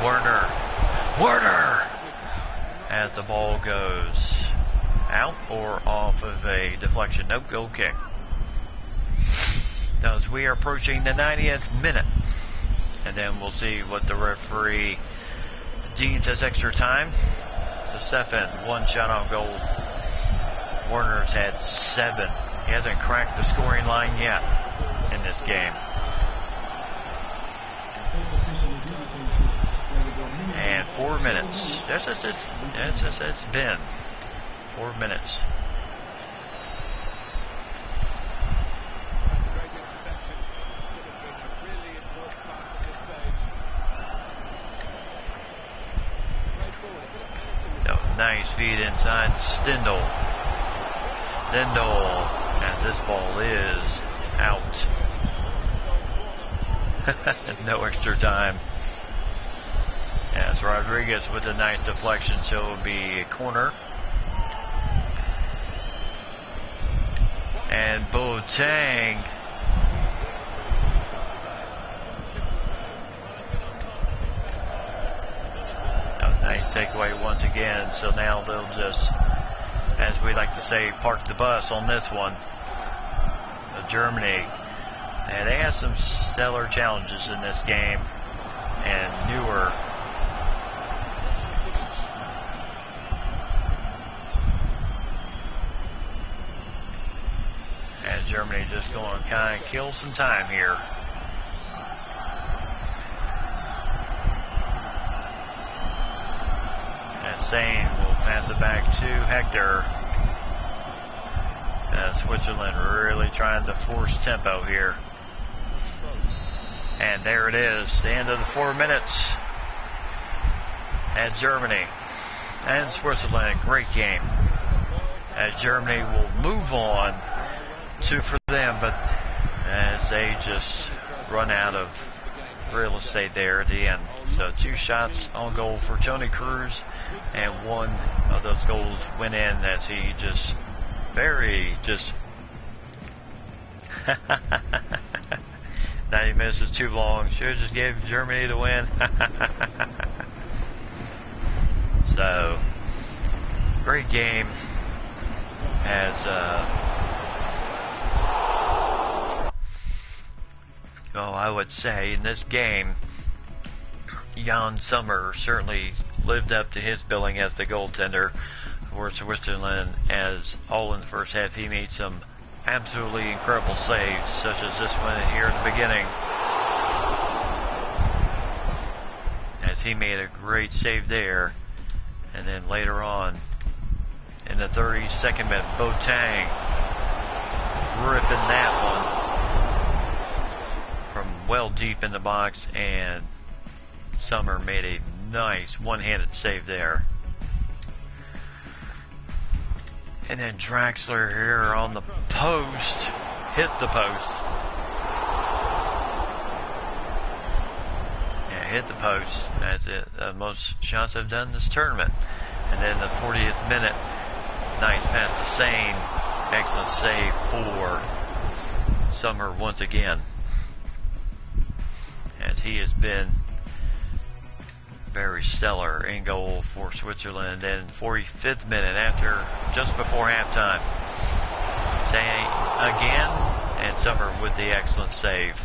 Werner. Werner! As the ball goes out or off of a deflection. Nope, goal kick. As we are approaching the 90th minute. And then we'll see what the referee deems as extra time. So Stefan, 1 shot on goal. Werner's had 7. He hasn't cracked the scoring line yet in this game. And 4 minutes. That's it's been 4 minutes. So nice feed inside Stindl. And this ball is out. No extra time. As Rodriguez with a nice deflection, so it will be a corner. And Boateng. Oh, nice takeaway once again. So now they'll just, as we like to say, park the bus on this one. Germany. And they have some stellar challenges in this game. And newer. And Germany just going to kind of kill some time here. And Sane will pass it back to Hector. Switzerland really trying to force tempo here. And there it is, the end of the 4 minutes. And Germany and Switzerland, great game. As Germany will move on to for them, but as they just run out of real estate there at the end. So 2 shots on goal for Tony Cruz, and one of those goals went in as he just now he misses too long. Should have just gave Germany the win. So great game as I would say in this game, Jan Sommer certainly lived up to his billing as the goaltender for Switzerland, as all in the first half he made some absolutely incredible saves, such as this one here in the beginning, as he made a great save there. And then later on in the 32nd minute, Boateng ripping that one from well deep in the box, and Sommer made a nice one-handed save there. And then Draxler here on the post, hit the post. Yeah, hit the post. That's it. Most shots I've done this tournament. And then the 40th minute, nice pass to Sane. Excellent save for Sommer once again, as he has been very stellar in goal for Switzerland. And 45th minute, after just before halftime, Sane again, and Sommer with the excellent save.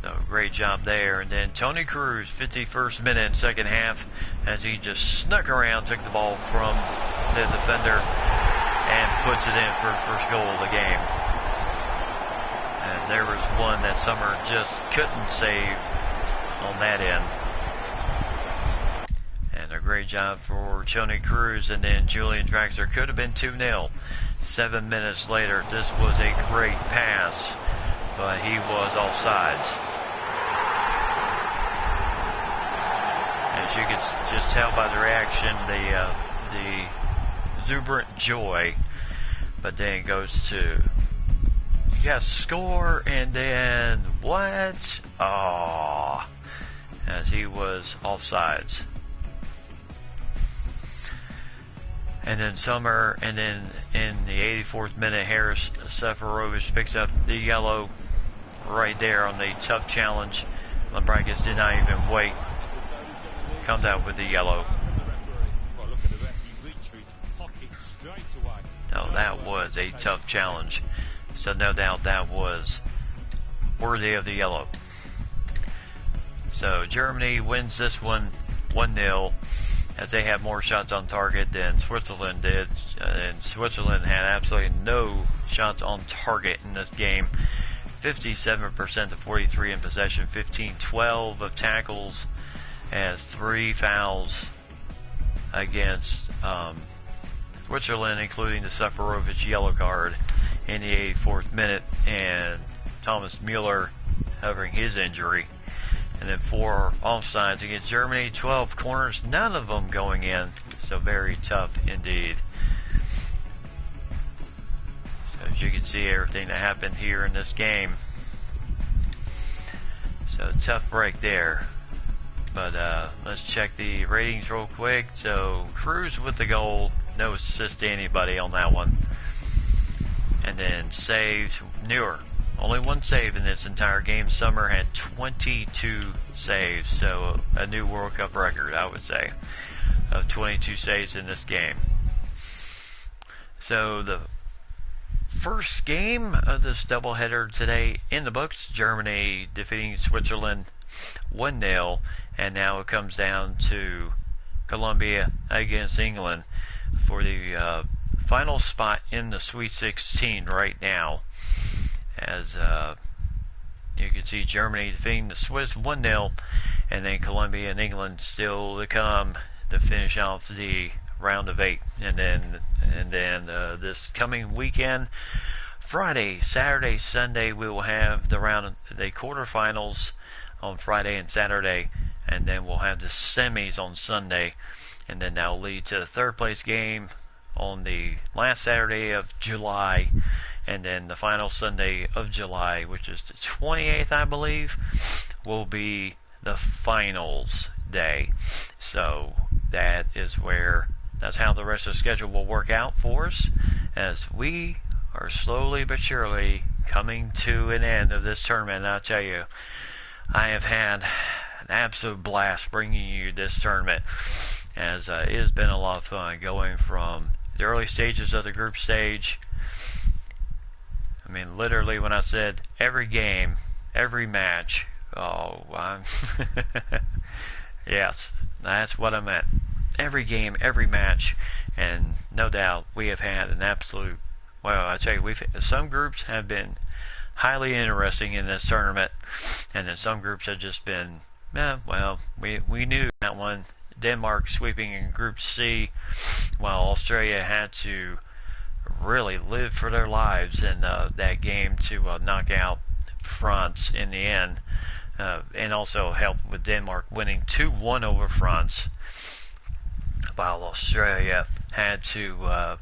So great job there. And then Tony Cruz, 51st minute, second half, as he just snuck around, took the ball from the defender and puts it in for the first goal of the game. And there was one that Sommer just couldn't save on that end. And a great job for Tony Cruz. And then Julian Draxler could have been 2-0. 7 minutes later, this was a great pass, but he was offsides. As you can just tell by the reaction, the exuberant joy, but then it goes to, yes, score, and then what? Oh, as he was offsides. And then Sommer, and then in the 84th minute, Haris Seferovic picks up the yellow right there on the tough challenge. Lambrakis did not even wait. Comes out with the yellow. No, that was a tough challenge. So no doubt that was worthy of the yellow. So Germany wins this one 1-0, as they have more shots on target than Switzerland did. And Switzerland had absolutely no shots on target in this game. 57% to 43 in possession, 15-12 of tackles, as 3 fouls against Switzerland, including the Seferovic yellow card in the 84th minute, and Thomas Mueller covering his injury. And then 4 offsides against Germany, 12 corners, none of them going in, so very tough indeed. So as you can see, everything that happened here in this game. So tough break there. But let's check the ratings real quick. So Cruz with the goal, no assist to anybody on that one. And then saves, Neuer, only 1 save in this entire game. Sommer had 22 saves, so a new World Cup record, I would say, of 22 saves in this game. So the first game of this doubleheader today in the books, Germany defeating Switzerland 1-0, and now it comes down to Colombia against England for the final spot in the Sweet 16 right now, as you can see Germany defeating the Swiss 1-0, and then Colombia and England still to come to finish off the round of 8. And then this coming weekend, Friday, Saturday, Sunday, we will have the quarterfinals on Friday and Saturday, and then we'll have the semis on Sunday, and then that'll lead to the third place game on the last Saturday of July, and then the final Sunday of July, which is the 28th, I believe, will be the finals day. So that's how the rest of the schedule will work out for us, as we are slowly but surely coming to an end of this tournament. And I'll tell you, I have had an absolute blast bringing you this tournament, as it has been a lot of fun going from the early stages of the group stage. I mean, literally, when I said every game, every match, yes, that's what I meant. Every game, every match, and no doubt we have had an absolute, well, I tell you, some groups have been highly interesting in this tournament, and then some groups have just been, we knew that one. Denmark sweeping in Group C, while Australia had to really live for their lives in that game to knock out France in the end, and also help with Denmark winning 2-1 over France, while Australia had to,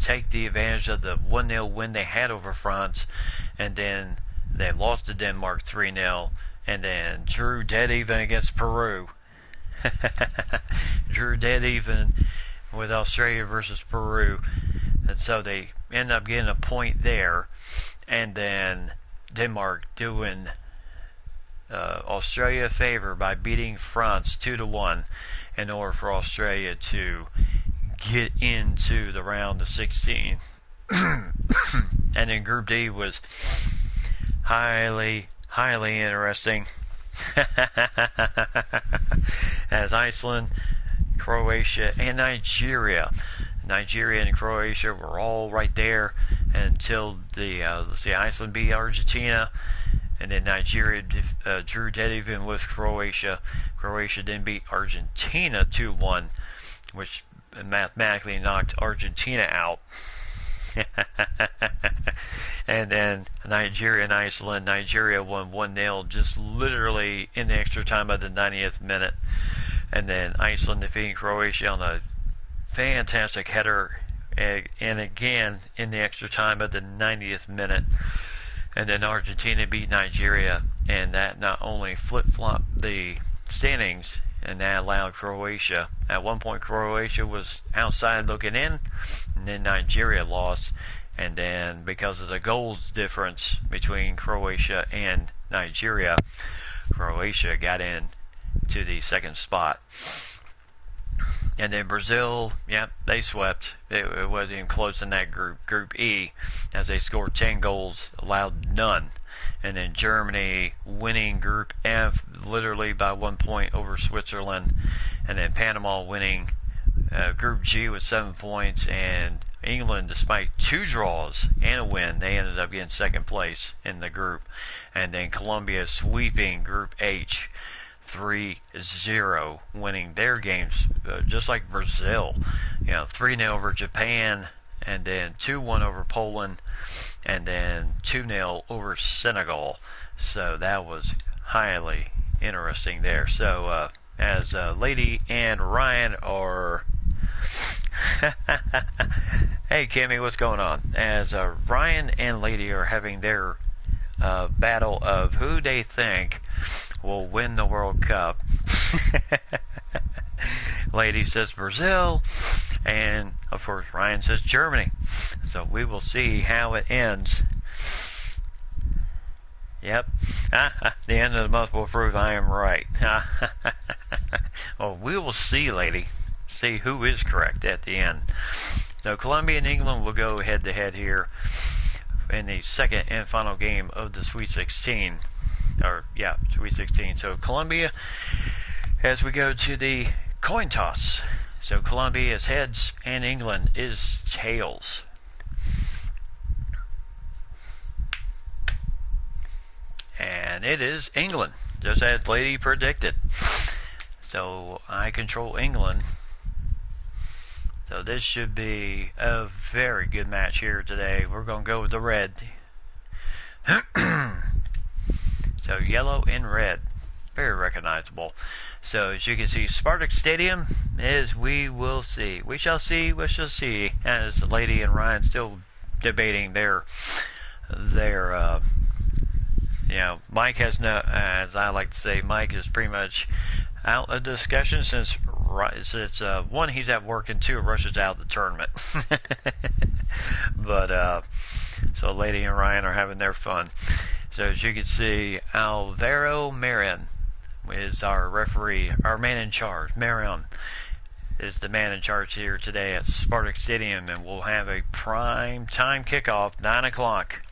take the advantage of the 1-0 win they had over France, and then they lost to Denmark 3-0, and then drew dead even against Peru. Drew dead even with Australia versus Peru, and so they end up getting a point there, and then Denmark doing Australia a favor by beating France 2-1 in order for Australia to get into the round of 16. And then Group D was highly interesting. As Iceland, Croatia, and Nigeria and Croatia were all right there until Iceland beat Argentina, and then Nigeria drew dead even with Croatia. Croatia then beat Argentina 2-1, which mathematically knocked Argentina out. And then Nigeria and Iceland. Nigeria won 1-0 just literally in the extra time of the 90th minute. And then Iceland defeating Croatia on a fantastic header, and again in the extra time of the 90th minute. And then Argentina beat Nigeria, and that not only flip-flopped the standings, and that allowed Croatia. At one point, Croatia was outside looking in, and then Nigeria lost. And then because of the goals difference between Croatia and Nigeria, Croatia got in to the second spot. And then Brazil, they swept. It wasn't even close in that group, Group E, as they scored 10 goals, allowed none. And then Germany winning Group F literally by 1 point over Switzerland. And then Panama winning Group G with 7 points. And England, despite 2 draws and a win, they ended up getting second place in the group. And then Colombia sweeping Group H 3-0, winning their games just like Brazil. 3-0 over Japan, and then 2-1 over Poland, and then 2-0 over Senegal. So that was highly interesting there. So as Lady and Ryan are hey Kimmy, what's going on? As Ryan and Lady are having their battle of who they think will win the World Cup. Lady says Brazil, and of course Ryan says Germany. So we will see how it ends. Yep. The end of the month will prove I am right. Well, we will see, Lady. See who is correct at the end. So Colombia and England will go head to head here in the second and final game of the Sweet 16. Sweet 16. So Colombia, as we go to the coin toss. So Colombia is heads and England is tails. And it is England, just as Lady predicted. So I control England. So this should be a very good match here today. We're going to go with the red. So yellow and red very recognizable. So as you can see, Spartak Stadium is we will see. We shall see, we shall see. As the lady and Ryan still debating their Mike has no, as I like to say, Mike is pretty much out of discussion since one, he's at work, and two, Russia's out of the tournament. But so Lady and Ryan are having their fun. So as you can see, Alvaro Marion is our referee, our man in charge. Marion is the man in charge here today at Spartak Stadium, and we'll have a prime time kickoff, 9 o'clock.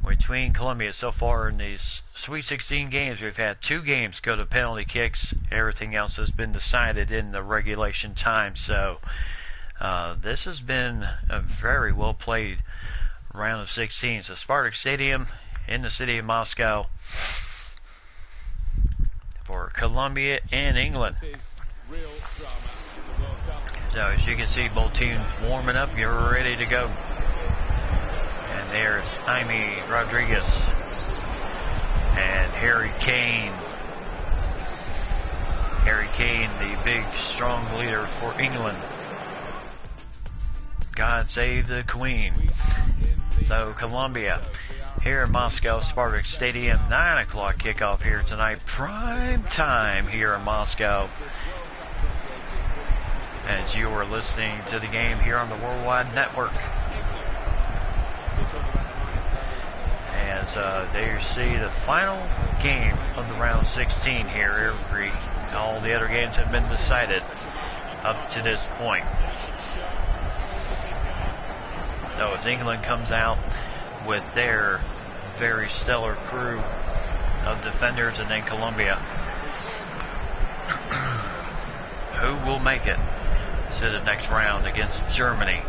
Between Colombia so far in these Sweet 16 games, we've had 2 games go to penalty kicks. Everything else has been decided in the regulation time. So this has been a very well played round of 16. So Spartak Stadium in the city of Moscow for Colombia and England. So as you can see, both teams warming up. You're ready to go. And there's Jaime Rodriguez and Harry Kane. Harry Kane, the big, strong leader for England. God save the Queen. So Colombia here in Moscow, Spartak Stadium, 9 o'clock kickoff here tonight. Prime time here in Moscow. As you are listening to the game here on the Worldwide Network. As they see the final game of the round 16 here. All the other games have been decided up to this point. So as England comes out with their very stellar crew of defenders, and then Colombia, who will make it to the next round against Germany?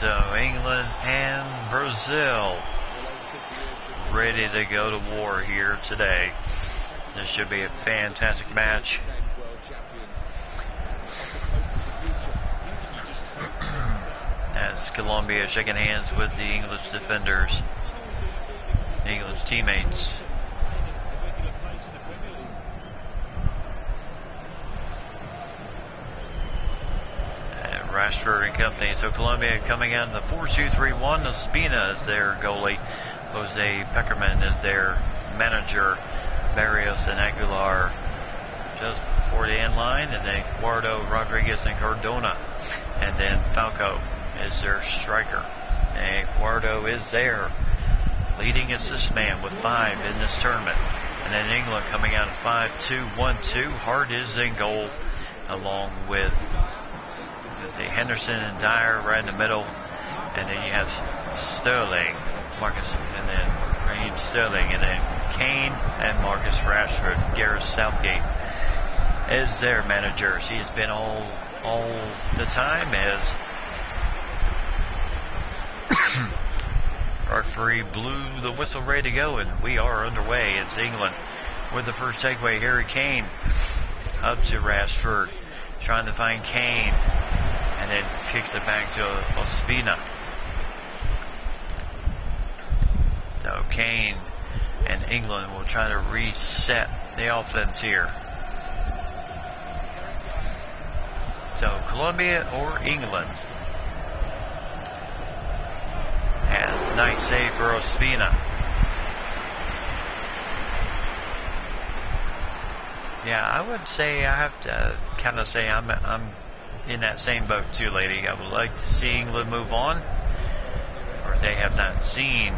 So England and Brazil ready to go to war here today. This should be a fantastic match. As Colombia shaking hands with the English defenders, England's teammates. Rashford and company. So Colombia coming out in the 4-2-3-1. Ospina is their goalie. Jose Peckerman is their manager. Barrios and Aguilar just before the end line. And then Guardo, Rodriguez, and Cardona. And then Falco is their striker. And Guardo is there, leading assist man with 5 in this tournament. And then England coming out at 5-2-1-2. Hart is in goal, along with the Henderson and Dyer right in the middle, and then you have Sterling, Marcus, and then Raheem Sterling, and then Kane and Marcus Rashford. Gareth Southgate is their manager. He has been all the time as referee blew the whistle ready to go, and we are underway. It's England with the first takeaway. Harry Kane up to Rashford, trying to find Kane, and then kicks it back to Ospina. So Kane and England will try to reset the offense here. So Colombia or England. And nice save for Ospina. Yeah, I would say I have to kind of say I'm in that same boat too, lady. I would like to see England move on, or they have not seen.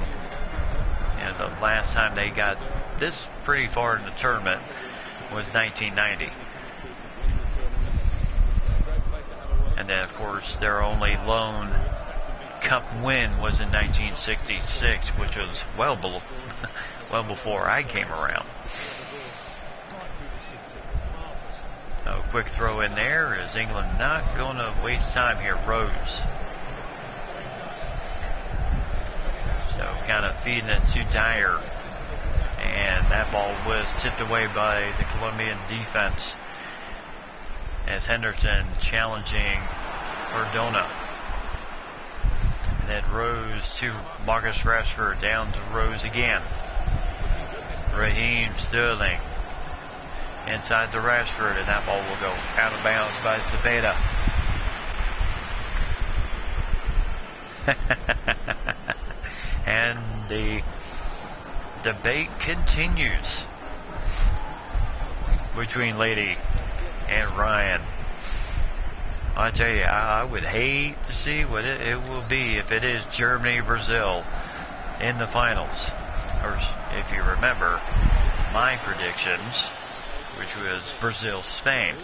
You know, the last time they got this pretty far in the tournament was 1990, and then of course their only lone Cup win was in 1966, which was well before I came around. A quick throw in there. Is England not going to waste time here? Rose. So kind of feeding it to Dyer. And that ball was tipped away by the Colombian defense as Henderson challenging Ordona. And then Rose to Marcus Rashford, down to Rose again. Raheem Sterling inside to Rashford, and that ball will go out of bounds by Zepeda. And the debate continues between Lady and Ryan. I tell you, I would hate to see what it will be if it is Germany-Brazil in the finals. Or if you remember my predictions, which was Brazil-Spain.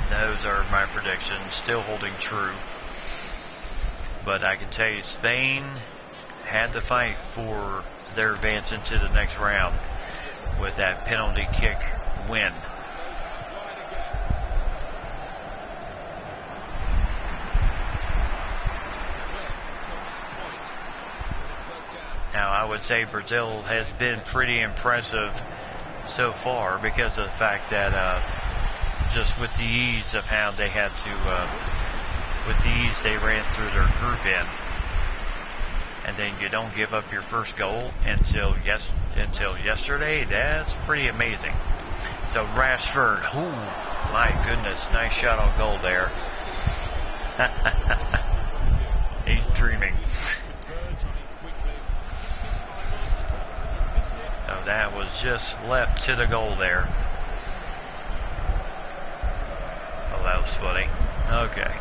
Those are my predictions, still holding true. But I can tell you, Spain had to fight for their advance into the next round with that penalty kick win. Now, I would say Brazil has been pretty impressive so far because of the fact that just with the ease of how they had to with the ease they ran through their group in, and then you don't give up your first goal until yesterday. That's pretty amazing. So Rashford, ooh, my goodness, nice shot on goal there. He's dreaming. So that was just left to the goal there. Oh, that was funny. Okay.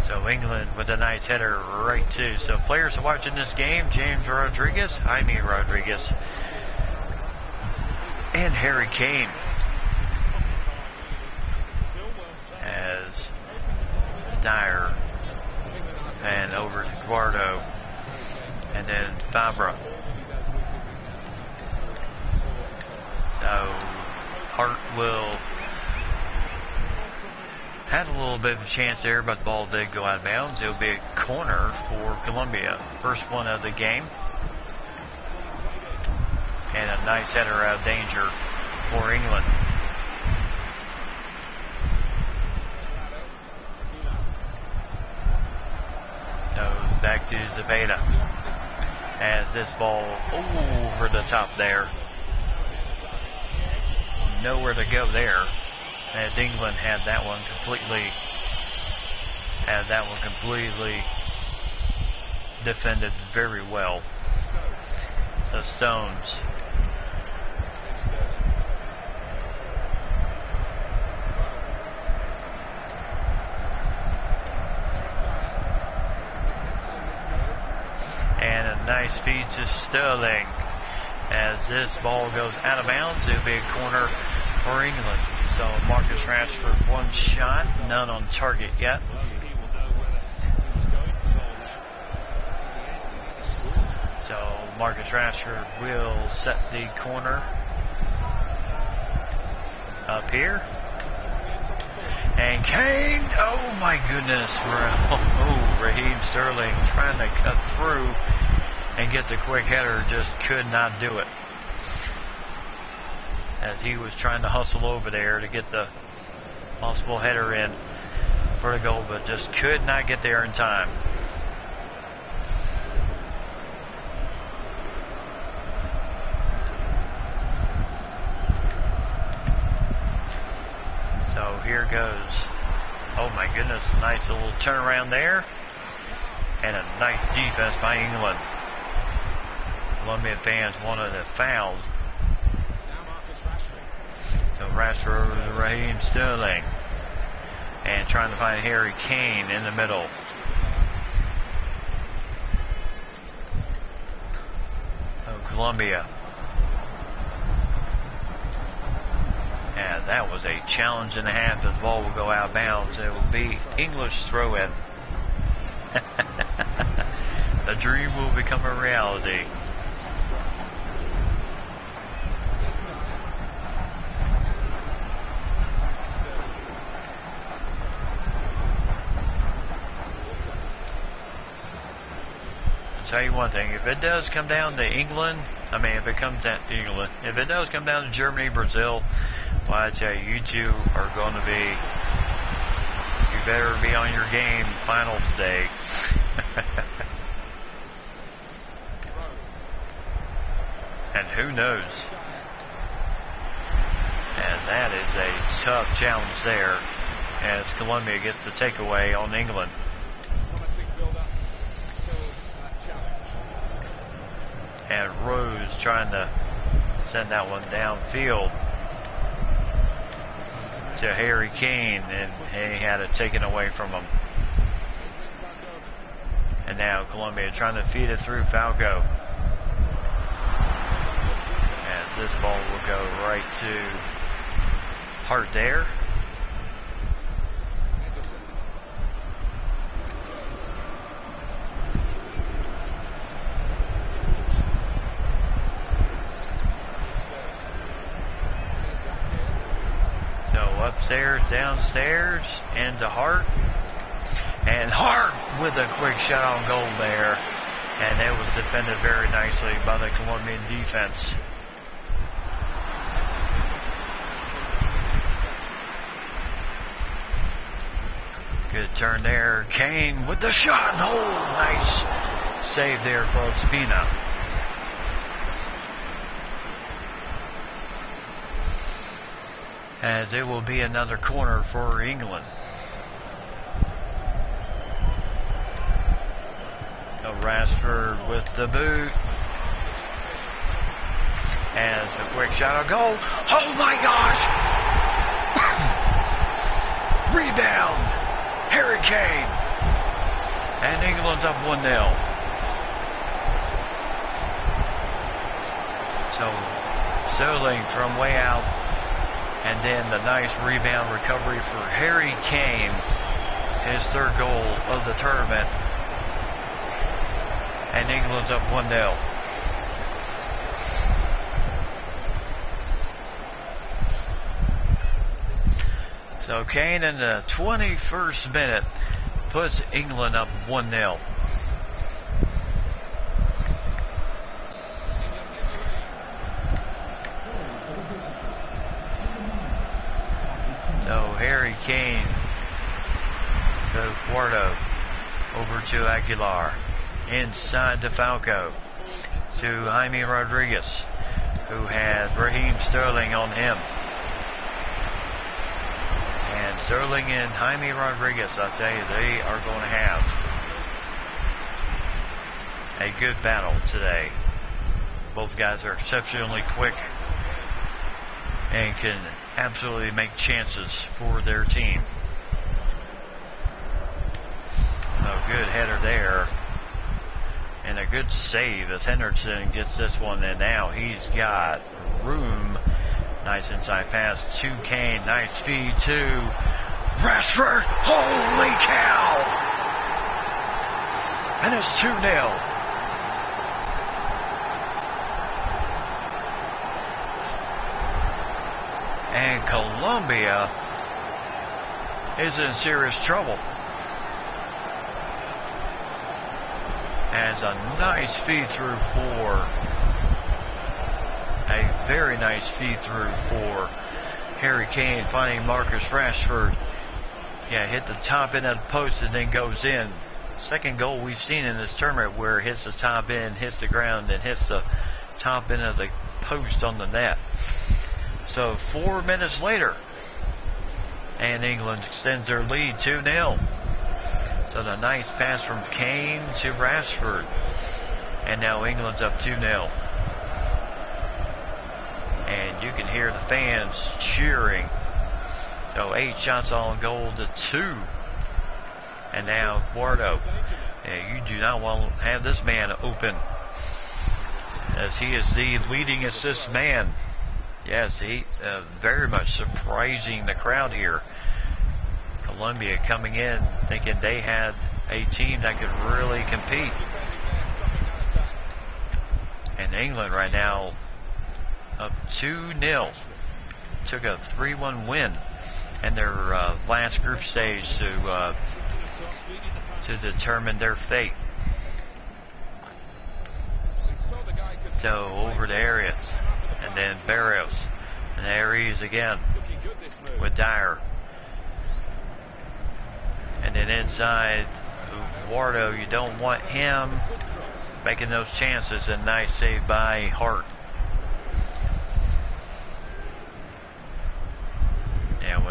So England with a nice header right to. So players watching this game, James Rodriguez, Jaime Rodriguez, and Harry Kane. As Dyer and over to Guardo, and then Fabra. So Hart will had a little bit of a chance there, but the ball did go out of bounds. It'll be a corner for Colombia. First one of the game. And a nice header out of danger for England. So back to Zepeda. As this ball over the top there. Nowhere to go there. As England had that one completely defended very well. So Stones. And a nice feed to Sterling. As this ball goes out of bounds, it'll be a corner for England. So Marcus Rashford, one shot, none on target yet. So Marcus Rashford will set the corner up here. And Kane, oh my goodness, Raheem Sterling trying to cut through and get the quick header, just could not do it. As he was trying to hustle over there to get the possible header in for the goal, but just could not get there in time. So here goes. Oh my goodness, nice little turnaround there. And a nice defense by England. Colombian fans wanted a foul. So Rashford over to Raheem Sterling. And trying to find Harry Kane in the middle. Oh, Colombia. And that was a challenge and a half as the ball will go out of bounds. It will be English throw-in. The dream will become a reality. Tell you one thing, if it does come down to England, if it comes down to England, if it does come down to Germany, Brazil, well, I tell you, you two are going to be, you better be on your game final today. And who knows? And that is a tough challenge there as Colombia gets the takeaway on England. And Rose trying to send that one downfield to Harry Kane, and he had it taken away from him. And now Colombia trying to feed it through Falco. And this ball will go right to Hart there. Upstairs, downstairs, into Hart. And Hart with a quick shot on goal there. And it was defended very nicely by the Colombian defense. Good turn there. Kane with the shot. Oh, nice save there for Ospina. As it will be another corner for England. So Rashford with the boot. As a quick shot on goal. Oh my gosh! Rebound! Harry Kane! And England's up 1-0. So Sterling from way out. And then the nice rebound recovery for Harry Kane, his third goal of the tournament. And England's up 1-0. So Kane in the 21st minute puts England up 1-0. So Harry Kane to Cuarto, over to Aguilar, inside to Falco, to Jaime Rodriguez, who had Raheem Sterling on him. And Sterling and Jaime Rodriguez, I'll tell you, they are going to have a good battle today. Both guys are exceptionally quick and can absolutely make chances for their team. A good header there. And a good save as Henderson gets this one, and now he's got room. Nice inside pass to Kane. Nice feed to Rashford. Holy cow! And it's 2-0. And Colombia is in serious trouble. As a nice feed through for, a very nice feed through for Harry Kane, finding Marcus Rashford. Yeah, hit the top end of the post and then goes in. Second goal we've seen in this tournament where it hits the top end, hits the ground, and hits the top end of the post on the net. So 4 minutes later, and England extends their lead 2-0. So the nice pass from Kane to Rashford. And now England's up 2-0. And you can hear the fans cheering. So 8 shots on goal to 2. And now Cuarto. You do not want to have this man open, as he is the leading assist man Yes, he very much surprising the crowd here. Colombia coming in thinking they had a team that could really compete. And England right now up 2-0. Took a 3-1 win in their last group stage to determine their fate. So over to Arias, and then Barrios, and there he is again with Dyer. And then inside, Eduardo, you don't want him making those chances. A nice save by Hart. And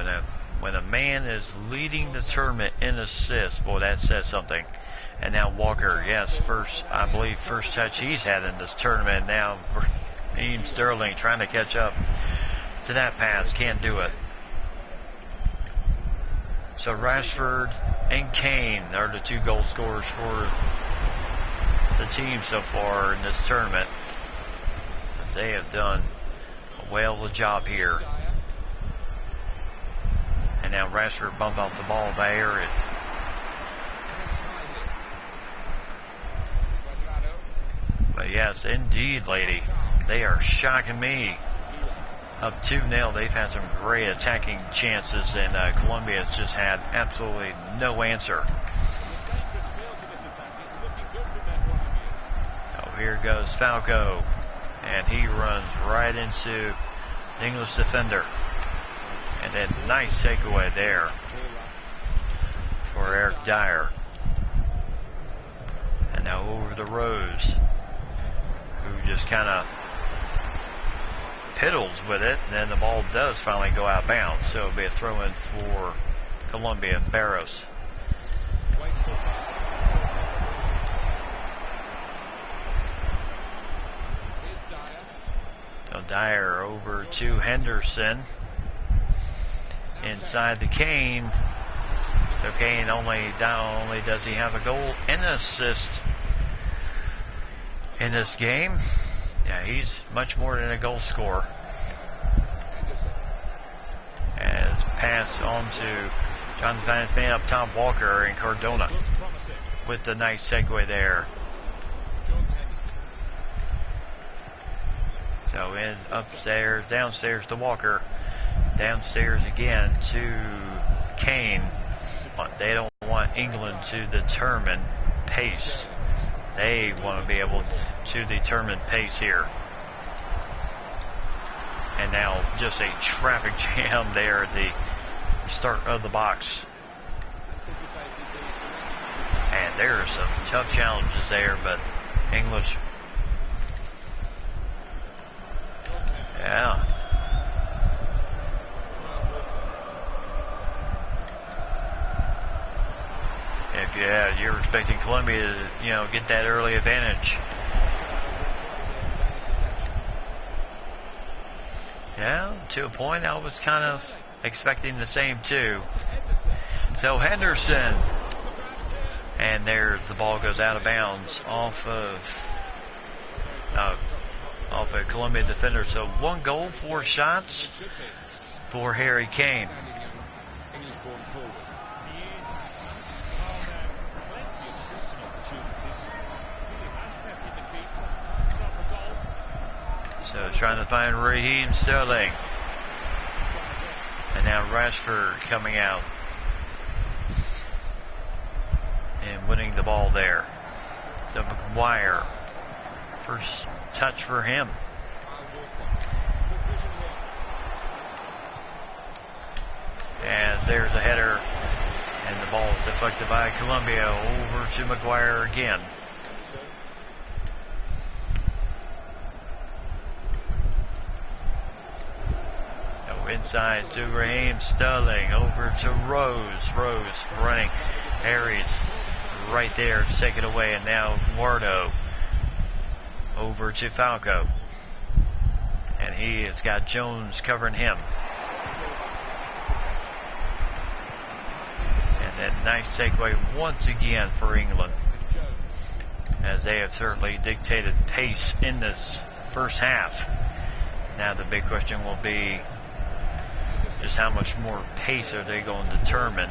when a man is leading the tournament in assists, boy, that says something. And now Walker, yes, I believe first touch he's had in this tournament. Now Raheem Sterling trying to catch up to that pass, can't do it. So Rashford and Kane are the 2 goal scorers for the team so far in this tournament. They have done a whale of a job here. And now Rashford bumped off the ball by Arias. But yes, indeed, lady, they are shocking me. Up 2-0, they've had some great attacking chances, and Colombia has just had absolutely no answer. Oh, here goes Falco, and he runs right into the English defender. And then nice takeaway there for Eric Dyer. And now over to Rose, who just kind of piddles with it, and then the ball does finally go out of bounds. So it'll be a throw-in for Colombia and Barros. So Dyer over to Henderson. Inside the Kane. So Kane not only does he have a goal and an assist in this game, yeah, he's much more than a goal scorer. As pass on to Jonathan's man up top, Walker and Cardona with the nice segue there. So in upstairs, downstairs to Walker, downstairs again to Kane. But they don't want England to determine pace. They want to be able to determine pace here. And now just a traffic jam there at the start of the box. And there are some tough challenges there, but English, yeah. If you're expecting Colombia to, get that early advantage. Yeah, to a point I was kind of expecting the same too. So Henderson, and there's the ball goes out of bounds off of a Colombia defender. So 1 goal, 4 shots for Harry Kane. So trying to find Raheem Sterling. And now Rashford coming out and winning the ball there. So McGuire, first touch for him. And there's a header, and the ball is deflected by Colombia over to McGuire again. Inside to Raheem Sterling, over to Rose. Rose running. Aries right there to take it away, and now Eduardo over to Falco. And he has got Jones covering him. And then nice takeaway once again for England, as they have certainly dictated pace in this first half. Now the big question will be just how much more pace are they going to determine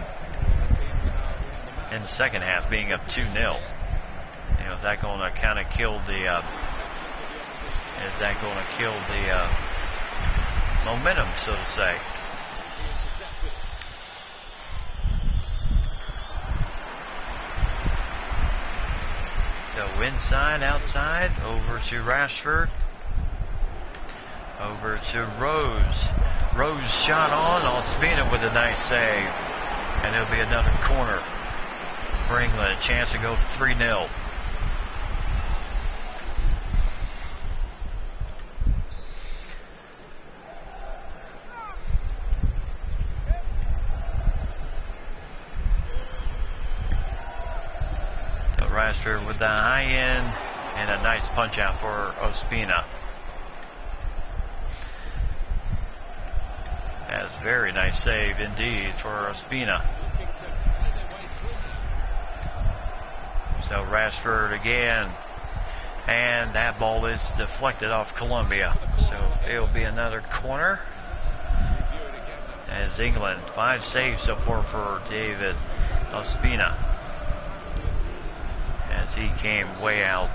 in the second half, being up 2-0. You know, is that going to kind of kill the momentum, so to say? So inside, outside, over to Rashford. Over to Rose. Rose shot on. Ospina with a nice save. And it'll be another corner for England. A chance to go 3-0. So Rashford with the high end and a nice punch out for Ospina. That's a very nice save indeed for Ospina. So Rashford again, and that ball is deflected off Colombia. So it'll be another corner. As England, 5 saves so far for David Ospina, as he came way out.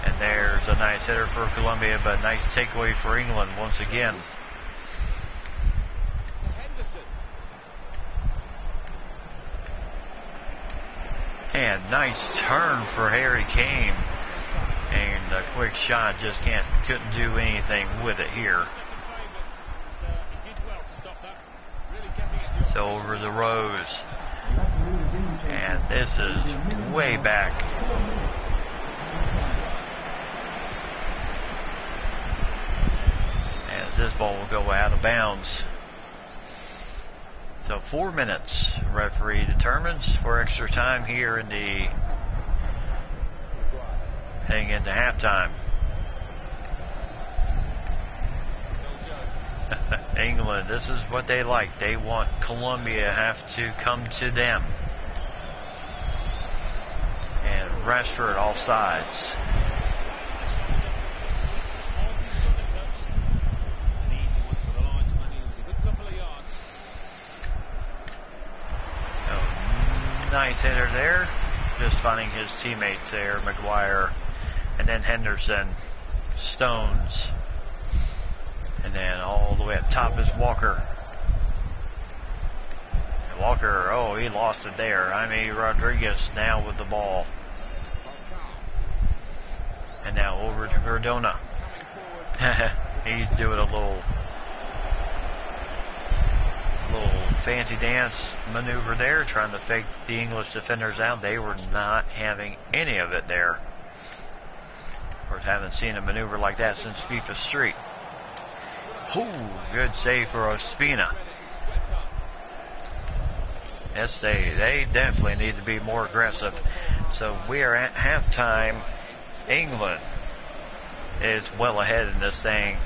And there's a nice header for Colombia, but nice takeaway for England once again. And nice turn for Harry Kane. And a quick shot, just couldn't do anything with it here. So over the Rose. And this is way back. As this ball will go out of bounds. So 4 minutes, referee determines, for extra time here in the heading into halftime. England, this is what they like. They want Colombia to have to come to them. And Rashford offsides. Nice hitter there, just finding his teammates there, Maguire, and then Henderson, Stones, and then all the way up top is Walker. And Walker, oh, he lost it there. Jaime Rodriguez now with the ball. And now over to Cardona. He's doing a little fancy dance maneuver there, trying to fake the English defenders out. They were not having any of it there. Of course, haven't seen a maneuver like that since FIFA Street. Ooh, good save for Ospina. Yes, they definitely need to be more aggressive. So we are at halftime. England is well ahead in this thing,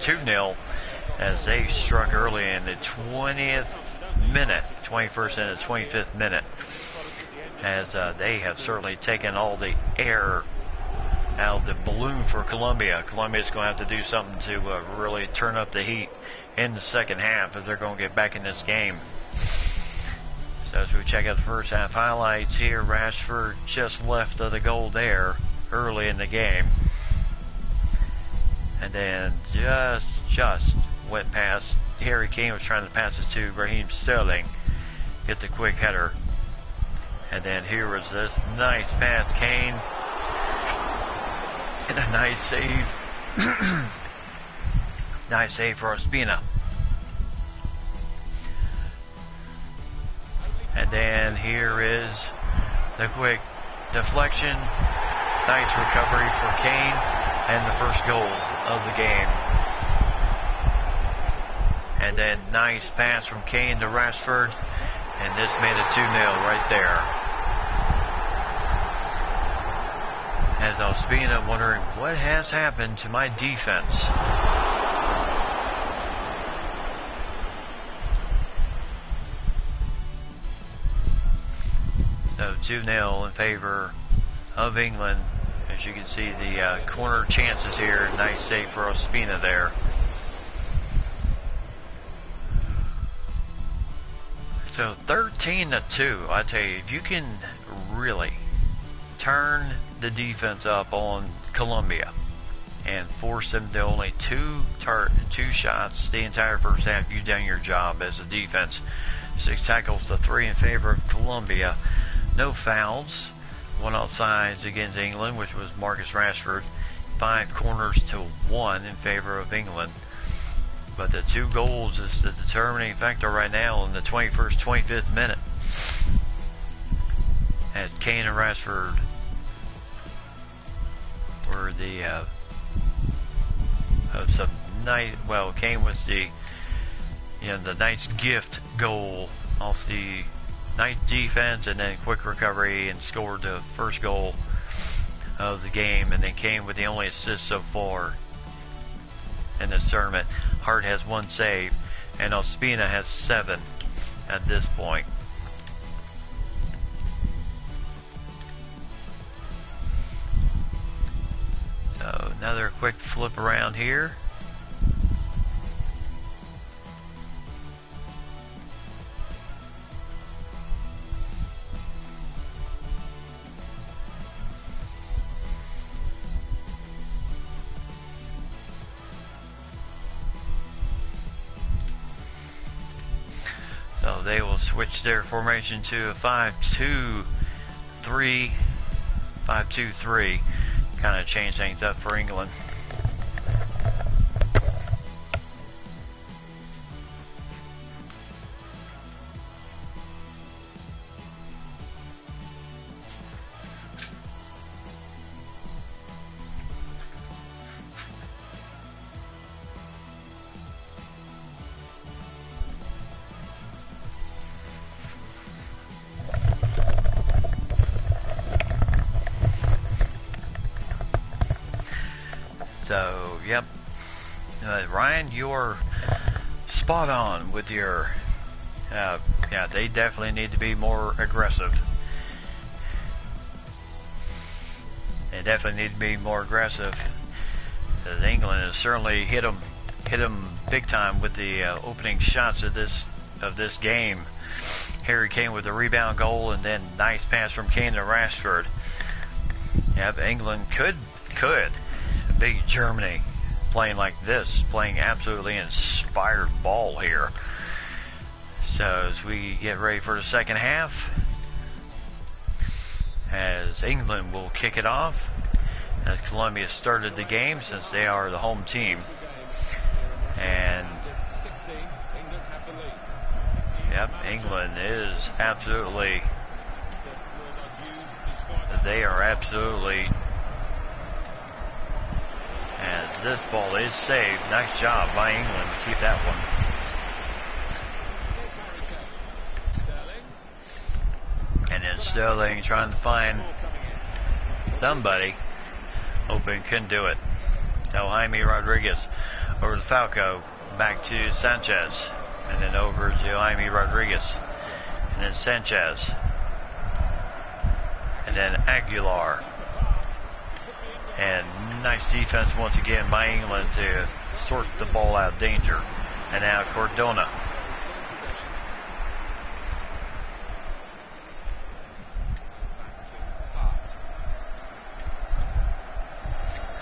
2-0, as they struck early in the 20th minute, 21st and the 25th minute, as they have certainly taken all the air out of the balloon for Colombia. Colombia's going to have to do something to really turn up the heat in the second half if they're going to get back in this game. So as we check out the first half highlights here, Rashford just left of the goal there early in the game, and then just went past. Harry Kane was trying to pass it to Raheem Sterling, get the quick header, and then here was this nice pass, Kane, and a nice save. Nice save for Ospina. And then here is the quick deflection. Nice recovery for Kane, and the first goal of the game. And then nice pass from Kane to Rashford, and this made it 2-0 right there. As Ospina wondering what has happened to my defense. So 2-0 in favor of England As you can see, the corner chances here. Nice save for Ospina there. So 13-2. I tell you, if you can really turn the defense up on Colombia and force them to only two shots the entire first half, you've done your job as a defense. 6 tackles to 3 in favor of Colombia. No fouls. 1 offsides against England, which was Marcus Rashford. 5 corners to 1 in favor of England. But the 2 goals is the determining factor right now in the 21st, 25th minute. As Kane and Rashford were the of some nice. Well, Kane was the nice gift goal off the nice defense, and then quick recovery and scored the first goal of the game. And then Kane with the only assist so far in this tournament. Hart has 1 save, and Ospina has 7 at this point. So another quick flip around here. So they will switch their formation to a 5-2-3, 5-2-3. Kind of change things up for England. So, yep. Ryan, you're spot on with your... yeah, they definitely need to be more aggressive. They definitely need to be more aggressive. England has certainly hit them big time with the opening shots of this game. Harry Kane with the rebound goal, and then nice pass from Kane to Rashford. Yep, England could beat Germany playing like this, playing absolutely inspired ball here. So as we get ready for the second half, as England will kick it off, as Colombia started the game since they are the home team. And yep, England is absolutely, they are absolutely, as this ball is saved. Nice job by England to keep that one. And then Sterling trying to find somebody open, couldn't do it. Now Jaime Rodriguez over to Falco, back to Sanchez, and then over to Jaime Rodriguez, and then Sanchez, and then Aguilar. And nice defense once again by England to sort the ball out of danger. And now Cardona.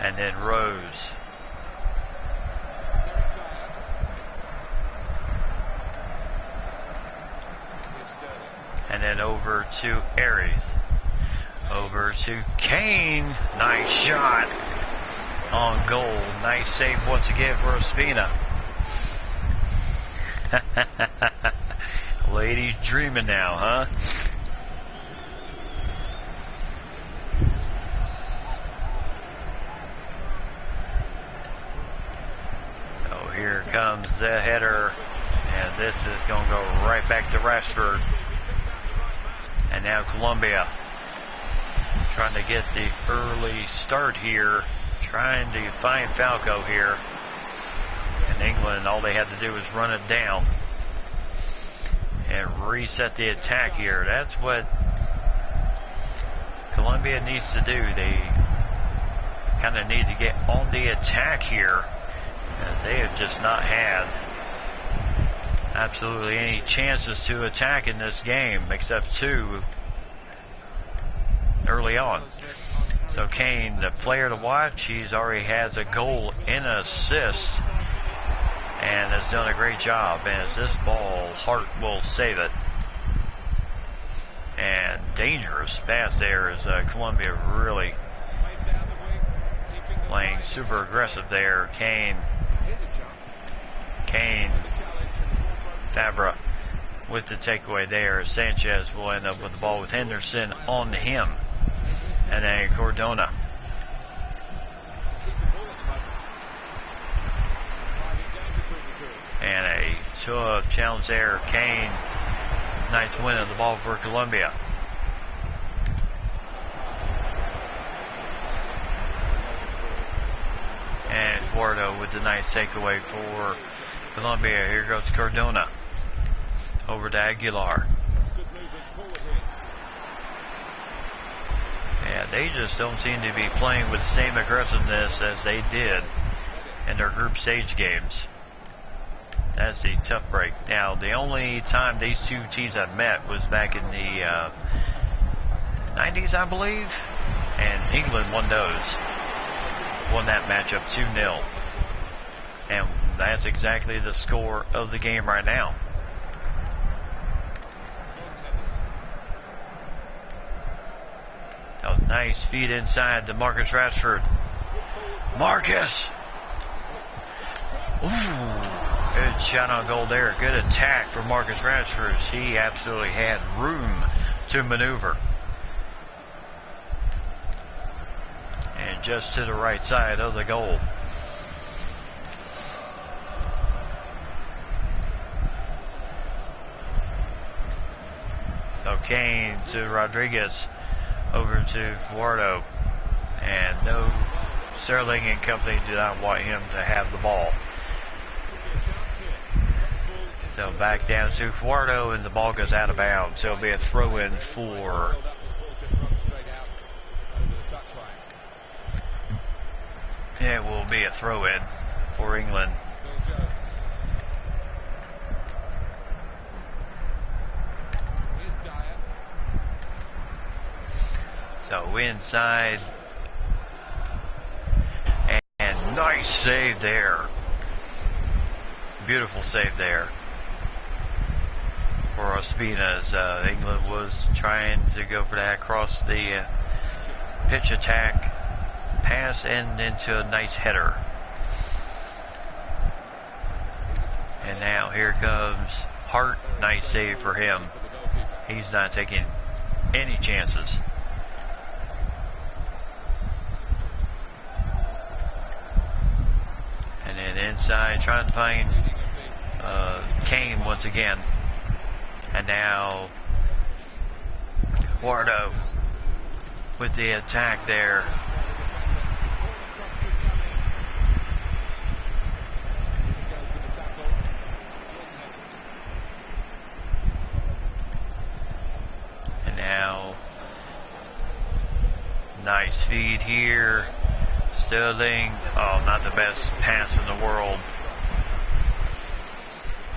And then Rose. And then over to Aries. Over to Kane. Nice shot on goal. Nice save once again for Ospina. Ladies dreaming now, huh? So here comes the header. And this is going to go right back to Rashford. And now Colombia trying to get the early start here, trying to find Falco here. And England, all they had to do was run it down and reset the attack here. That's what Colombia needs to do. kind of need to get on the attack here, as they have just not had absolutely any chances to attack in this game, except 2 early on. So Kane, the player to watch, he's already has a goal and an assist, and has done a great job. And as this ball, Hart will save it. And dangerous pass there as Colombia really playing super aggressive there. Kane, Fabra with the takeaway there. Sanchez will end up with the ball with Henderson on him. And then Cardona. And a tough challenge there. Kane, nice win of the ball for Colombia. And Guardo with the nice takeaway for Colombia. Here goes Cardona. Over to Aguilar. Yeah, they just don't seem to be playing with the same aggressiveness as they did in their group stage games. That's a tough break. Now, the only time these two teams have met was back in the 90s, I believe, and England won that matchup 2-0. And that's exactly the score of the game right now. Oh, nice feed inside to Marcus Rashford. Marcus! Ooh, good shot on goal there. Good attack for Marcus Rashford. He absolutely had room to maneuver. And just to the right side of the goal. So Kane to Rodriguez. Over to Guardo, and no, Sterling and company do not want him to have the ball. So back down to Guardo, and the ball goes out of bounds. So it'll be a throw-in for it will be a throw-in for England. So inside, and nice save there. Beautiful save there for Ospina as England was trying to go for that across the pitch attack pass and into a nice header. And now here comes Hart. Nice save for him. He's not taking any chances. And then inside, trying to find Kane once again. And now Guardo with the attack there. And now nice feed here. Sterling, oh, not the best pass in the world.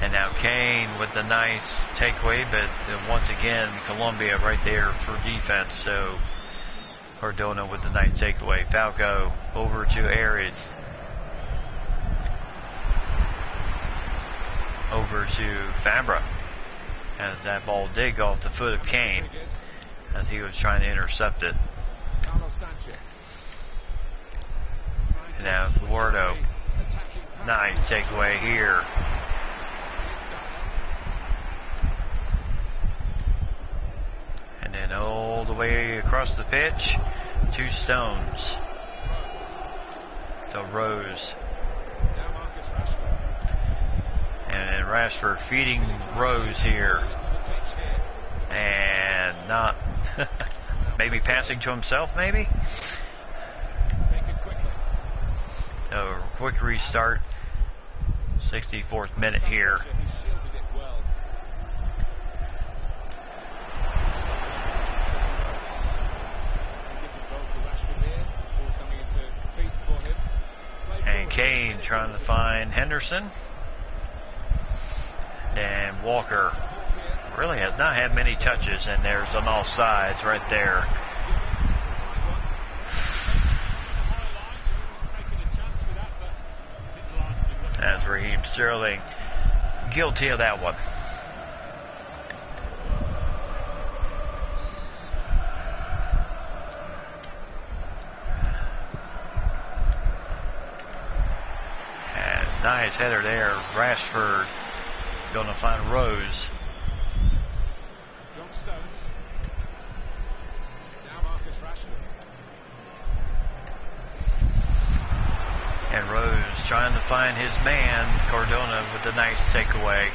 And now Kane with the nice takeaway, but once again, Colombia right there for defense. So Cardona with the nice takeaway. Falco over to Aries. Over to Fabra. As that ball did go off the foot of Kane as he was trying to intercept it. And now Guardo. Nice takeaway here. And then all the way across the pitch to Stones. So Rose. And then Rashford feeding Rose here. And not maybe passing to himself, maybe? A quick restart. 64th minute here. Kane trying to find Henderson. And Walker really has not had many touches, and there's an offsides right there. That's Raheem Sterling guilty of that one. And nice header there. Rashford going to find Rose. John Stones. Now Marcus Rashford. And Rose trying to find his man, Cardona, with a nice takeaway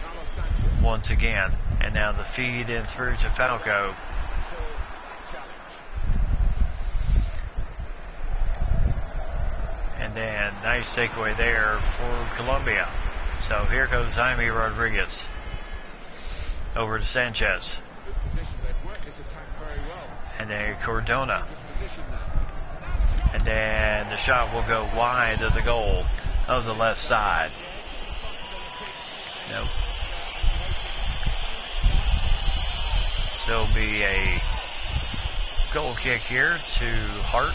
Carlos Sanchez. once again. And now the feed in through to Falco. Challenge. And then nice takeaway there for Colombia. So here goes Jaime Rodriguez over to Sanchez. Good position. They've worked this attack very well. And then Cardona. Just position now. And then the shot will go wide of the goal of the left side. Nope. There'll be a goal kick here to Hart.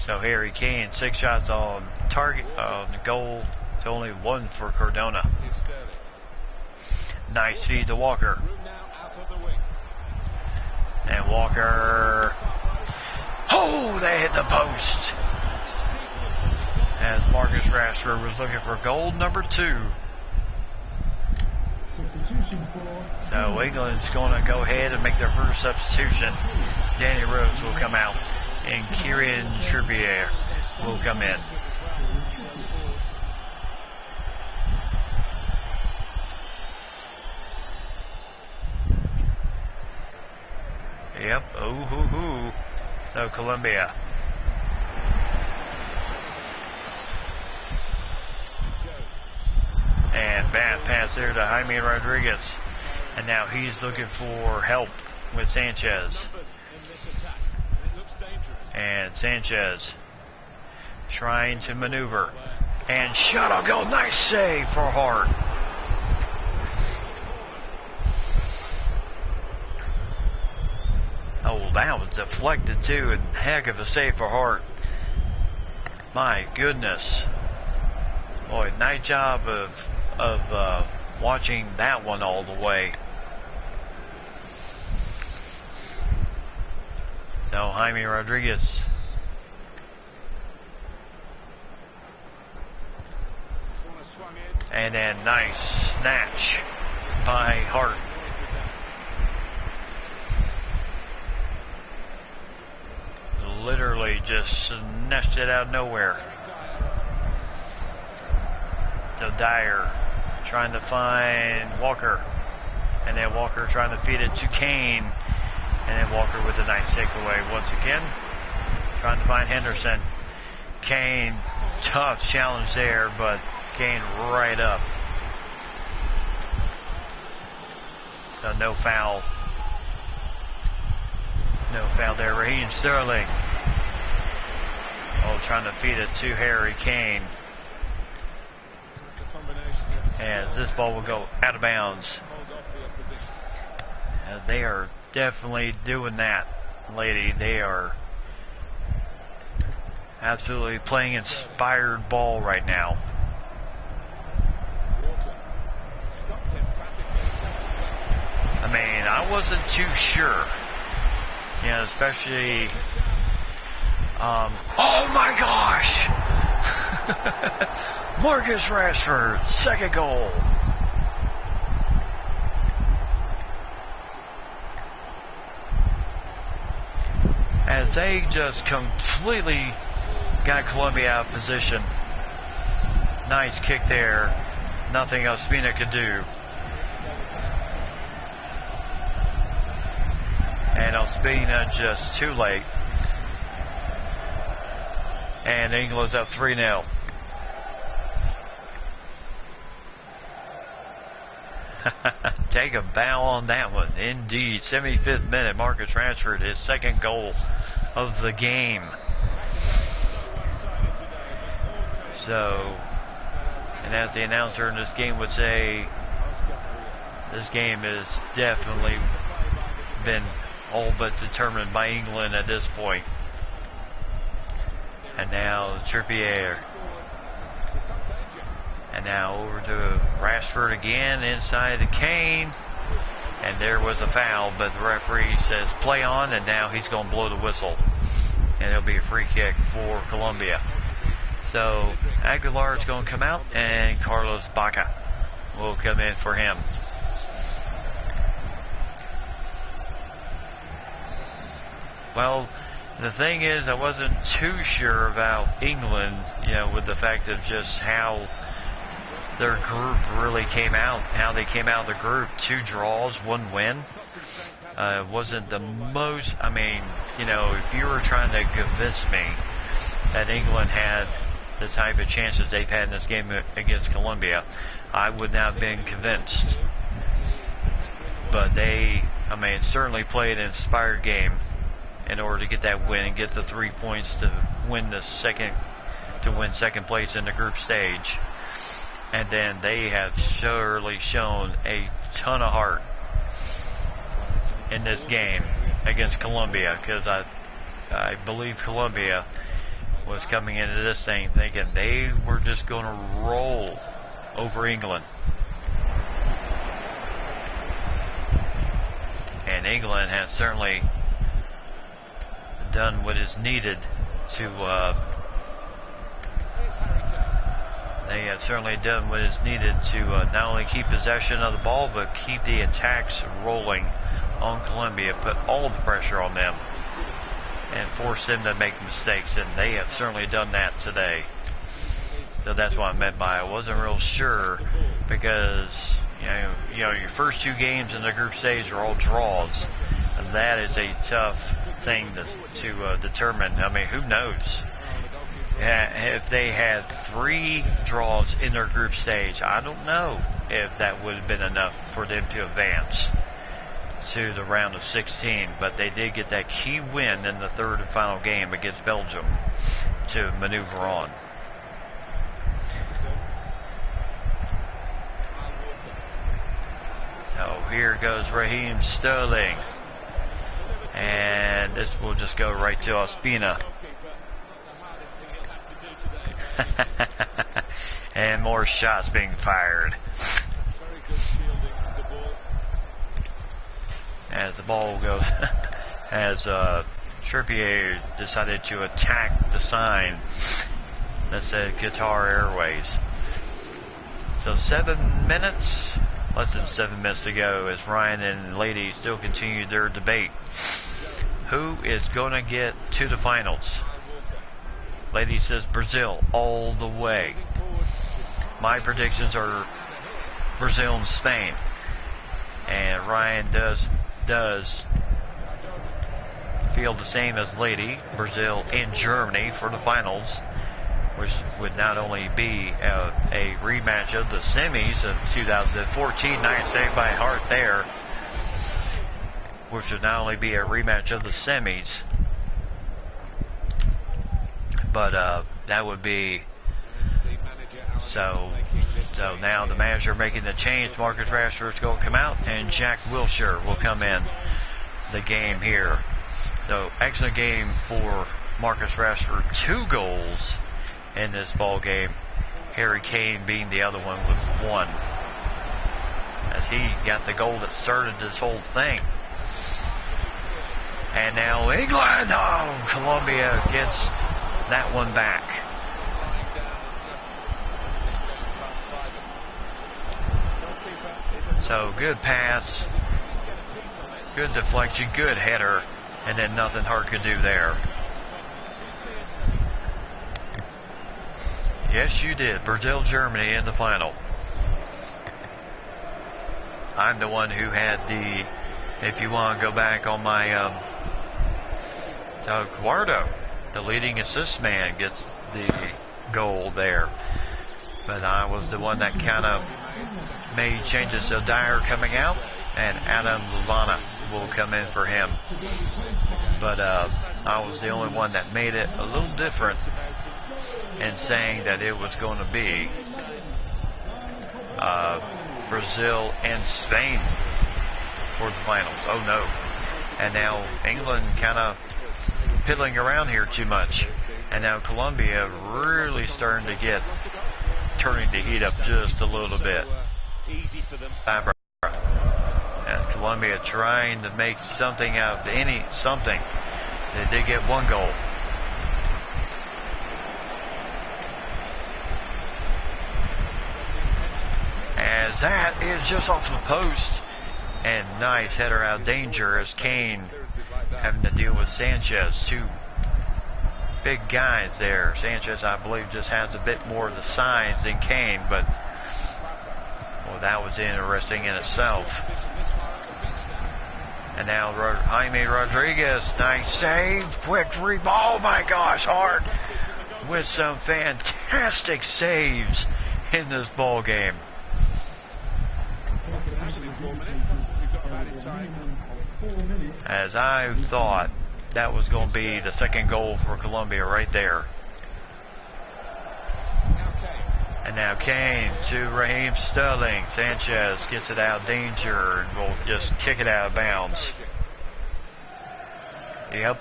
So Harry Kane, 6 shots on target, on the goal, to only 1 for Cardona. Here's Sterling. Nice feed to Walker. Room now out of the wing. And Walker, oh, they hit the post. As Marcus Rashford was looking for goal number 2. So England's going to go ahead and make their first substitution. Danny Rose will come out, and Kieran Trippier will come in. Yep, ooh hoo hoo. So Colombia. And bad pass there to Jaime Rodriguez. And now he's looking for help with Sanchez. And Sanchez trying to maneuver. And shot on goal. Nice save for Hart. Oh, that was deflected too. And heck of a save for Hart. My goodness. Boy, nice job of watching that one all the way. So Jaime Rodriguez. And then nice snatch by Hart. Literally just snatched it out of nowhere. So Dyer trying to find Walker. And then Walker trying to feed it to Kane. And then Walker with a nice takeaway once again. Trying to find Henderson. Kane, tough challenge there, but Kane right up. So no foul. No foul there. Raheem Sterling. Oh, trying to feed it to Harry Kane. As this ball will go out of bounds. They are definitely doing that, lady. They are absolutely playing inspired ball right now. I mean, I wasn't too sure. You know, especially oh my gosh! Marcus Rashford, second goal. As they just completely got Colombia out of position. Nice kick there. Nothing Ospina could do. And Ospina just too late. And England's up 3-0. Take a bow on that one. Indeed. 75th minute. Marcus Rashford, his second goal of the game. So, and as the announcer in this game would say, this game has definitely been all but determined by England at this point. And now Trippier. And now over to Rashford again inside to Kane. And there was a foul, but the referee says play on, and now he's going to blow the whistle. And it'll be a free kick for Colombia. So Aguilar is going to come out, and Carlos Baca will come in for him. Well, the thing is, I wasn't too sure about England, with the fact of just how their group really came out, how they came out of the group. 2 draws, 1 win. Wasn't the most, if you were trying to convince me that England had the type of chances they've had in this game against Colombia, I would not have been convinced. But they, certainly played an inspired game in order to get that win and get the 3 points to win second place in the group stage. And then they have surely shown a ton of heart in this game against Colombia, because I believe Colombia was coming into this thing thinking they were just going to roll over England. And England has certainly done what is needed to not only keep possession of the ball, but keep the attacks rolling on Colombia, put all the pressure on them, and force them to make mistakes, and they have certainly done that today. So that's what I meant by I wasn't real sure, because your first 2 games in the group stage are all draws, and that is a tough thing to determine. Who knows? If they had 3 draws in their group stage, I don't know if that would have been enough for them to advance to the round of 16, but they did get that key win in the 3rd and final game against Belgium to maneuver on. So here goes Raheem Sterling, and this will just go right to Ospina. And more shots being fired as the ball goes as Trippier decided to attack the sign that said Qatar Airways. So 7 minutes, less than 7 minutes to go, as Ryan and Lady still continue their debate. Who is going to get to the finals? Lady says Brazil all the way. My predictions are Brazil and Spain. And Ryan does feel the same as Lady, Brazil and Germany for the finals, which would not only be a rematch of the semis of 2014, nice save by Hart there, which would not only be a rematch of the semis, but that would be so now the manager making the change. Marcus Rashford is going to come out, and Jack Wilshere will come in the game here. So excellent game for Marcus Rashford. 2 goals in this ball game. Harry Kane being the other one with 1, as he got the goal that started this whole thing. And now England, Colombia gets that one back. So good pass, good deflection, good header, and then nothing Hart could do there. Yes, you did. Brazil, Germany in the final. I'm the one who had if you want to go back on my Guardo, the leading assist man, gets the goal there. But I was the one that kind of made changes. So Dyer coming out, and Adam Lallana will come in for him. But I was the only one that made it a little different and saying that it was going to be Brazil and Spain for the finals. Oh no. And now England kind of piddling around here too much. And now Colombia really starting to turning the heat up just a little bit. And Colombia trying to make something out of something. They did get one goal. As that is just off the post. And nice header out of danger as Kane having to deal with Sanchez. Two big guys there. Sanchez, I believe, just has a bit more of the size than Kane, but well, that was interesting in itself. And now Jaime Rodriguez, nice save, quick rebound. Oh my gosh, hard with some fantastic saves in this ball game. As I thought that was going to be the second goal for Colombia right there. And now Kane to Raheem Sterling. Sanchez gets it out of danger and will just kick it out of bounds. Yep.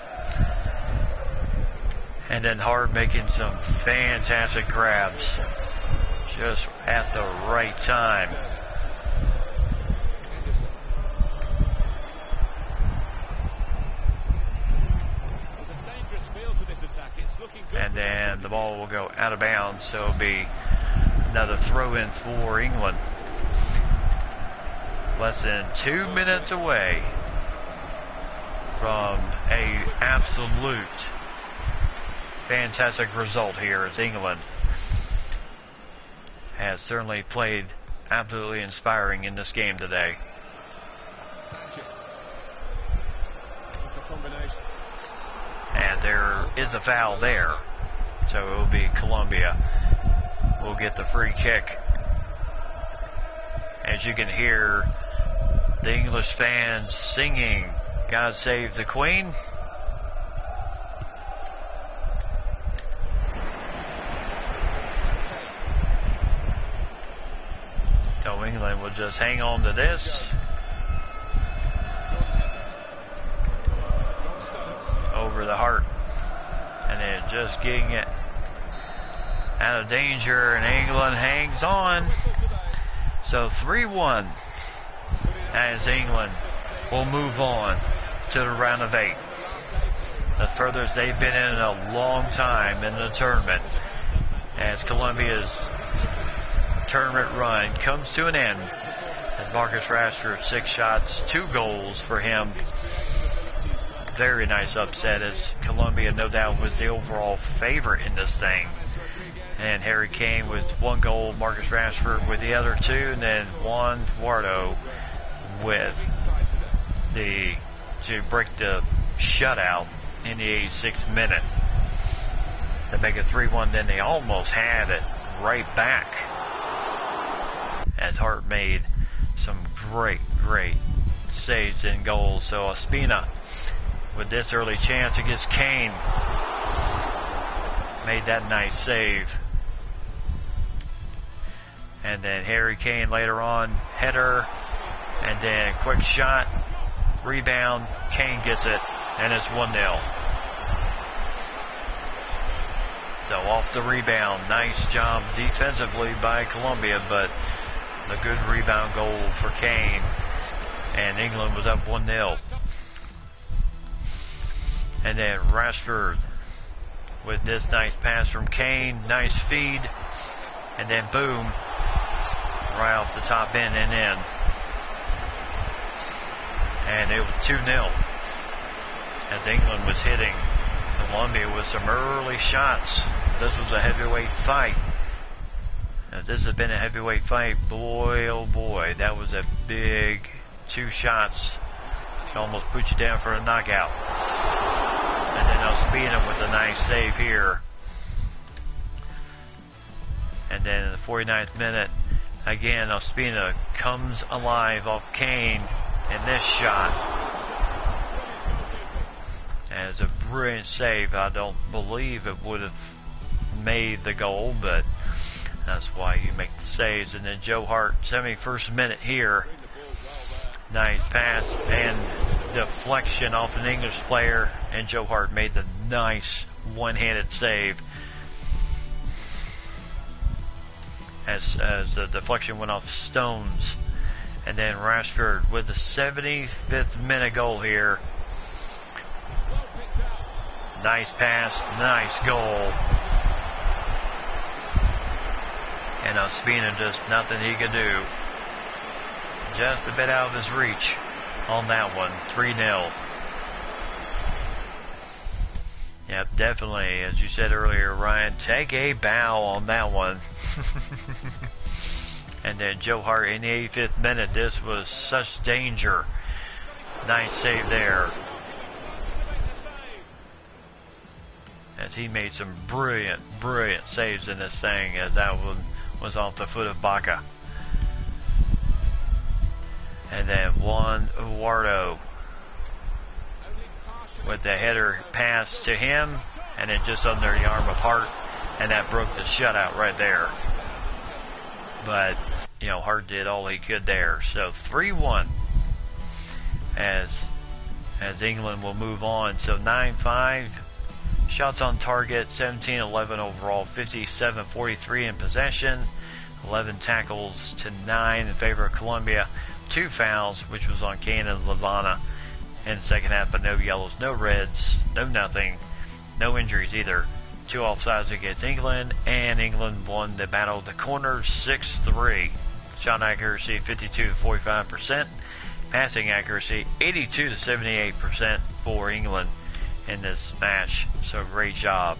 And then Hart making some fantastic grabs just at the right time. And then the ball will go out of bounds, so it'll be another throw-in for England. Less than 2 minutes away from an absolute fantastic result here as England has certainly played absolutely inspiring in this game today. And there is a foul there. So it will be Colombia will get the free kick. As you can hear the English fans singing God Save the Queen. So England will just hang on to this. Over the Hart. And then just getting it out of danger, and England hangs on. So 3-1 as England will move on to the round of 8. The furthest they've been in a long time in the tournament, as Colombia's tournament run comes to an end. And Marcus Rashford, 6 shots, 2 goals for him. Very nice upset, as Colombia no doubt was the overall favorite in this thing. And Harry Kane with 1 goal, Marcus Rashford with the other 2, and then Juan Guardo with to break the shutout in the 86th minute to make it 3-1. Then they almost had it right back as Hart made some great saves and goals. So Ospina with this early chance against Kane made that nice save. And then Harry Kane later on, header, and then quick shot, rebound, Kane gets it, and it's 1-0. So off the rebound, nice job defensively by Colombia, but a good rebound goal for Kane, and England was up 1-0. And then Rashford with this nice pass from Kane, nice feed, and then boom, right off the top end and in. And it was 2-0 as England was hitting Colombia with some early shots. This was a heavyweight fight. If this had been a heavyweight fight, boy oh boy, that was a big 2 shots to almost put you down for a knockout. And then Ospina with a nice save here. And then in the 49th minute, again, Ospina comes alive off Kane in this shot. And it's a brilliant save. I don't believe it would have made the goal, but that's why you make the saves. And then Joe Hart, 71st minute here. Nice pass and deflection off an English player, and Joe Hart made the nice one-handed save as the deflection went off Stones. And then Rashford with the 75th minute goal here. Nice pass, nice goal. And Ospina, just nothing he could do. Just a bit out of his reach on that one. 3-0. Yep, definitely, as you said earlier, Ryan, take a bow on that one. And then Joe Hart in the 85th minute. This was such danger. Nice save there. As he made some brilliant saves in this thing, as that one was off the foot of Baca. And then Juan Eduardo with the header pass to him, and then just under the arm of Hart, and that broke the shutout right there. But, you know, Hart did all he could there. So 3-1 as England will move on. So 9-5, shots on target, 17-11 overall, 57-43 in possession, 11 tackles to 9 in favor of Colombia. 2 fouls, which was on Kane and Lallana in the second half, but no yellows, no reds, no nothing, no injuries either. 2 offsides against England, and England won the battle of the corners 6-3. Shot accuracy 52-45%, passing accuracy 82-78% for England in this match. So great job.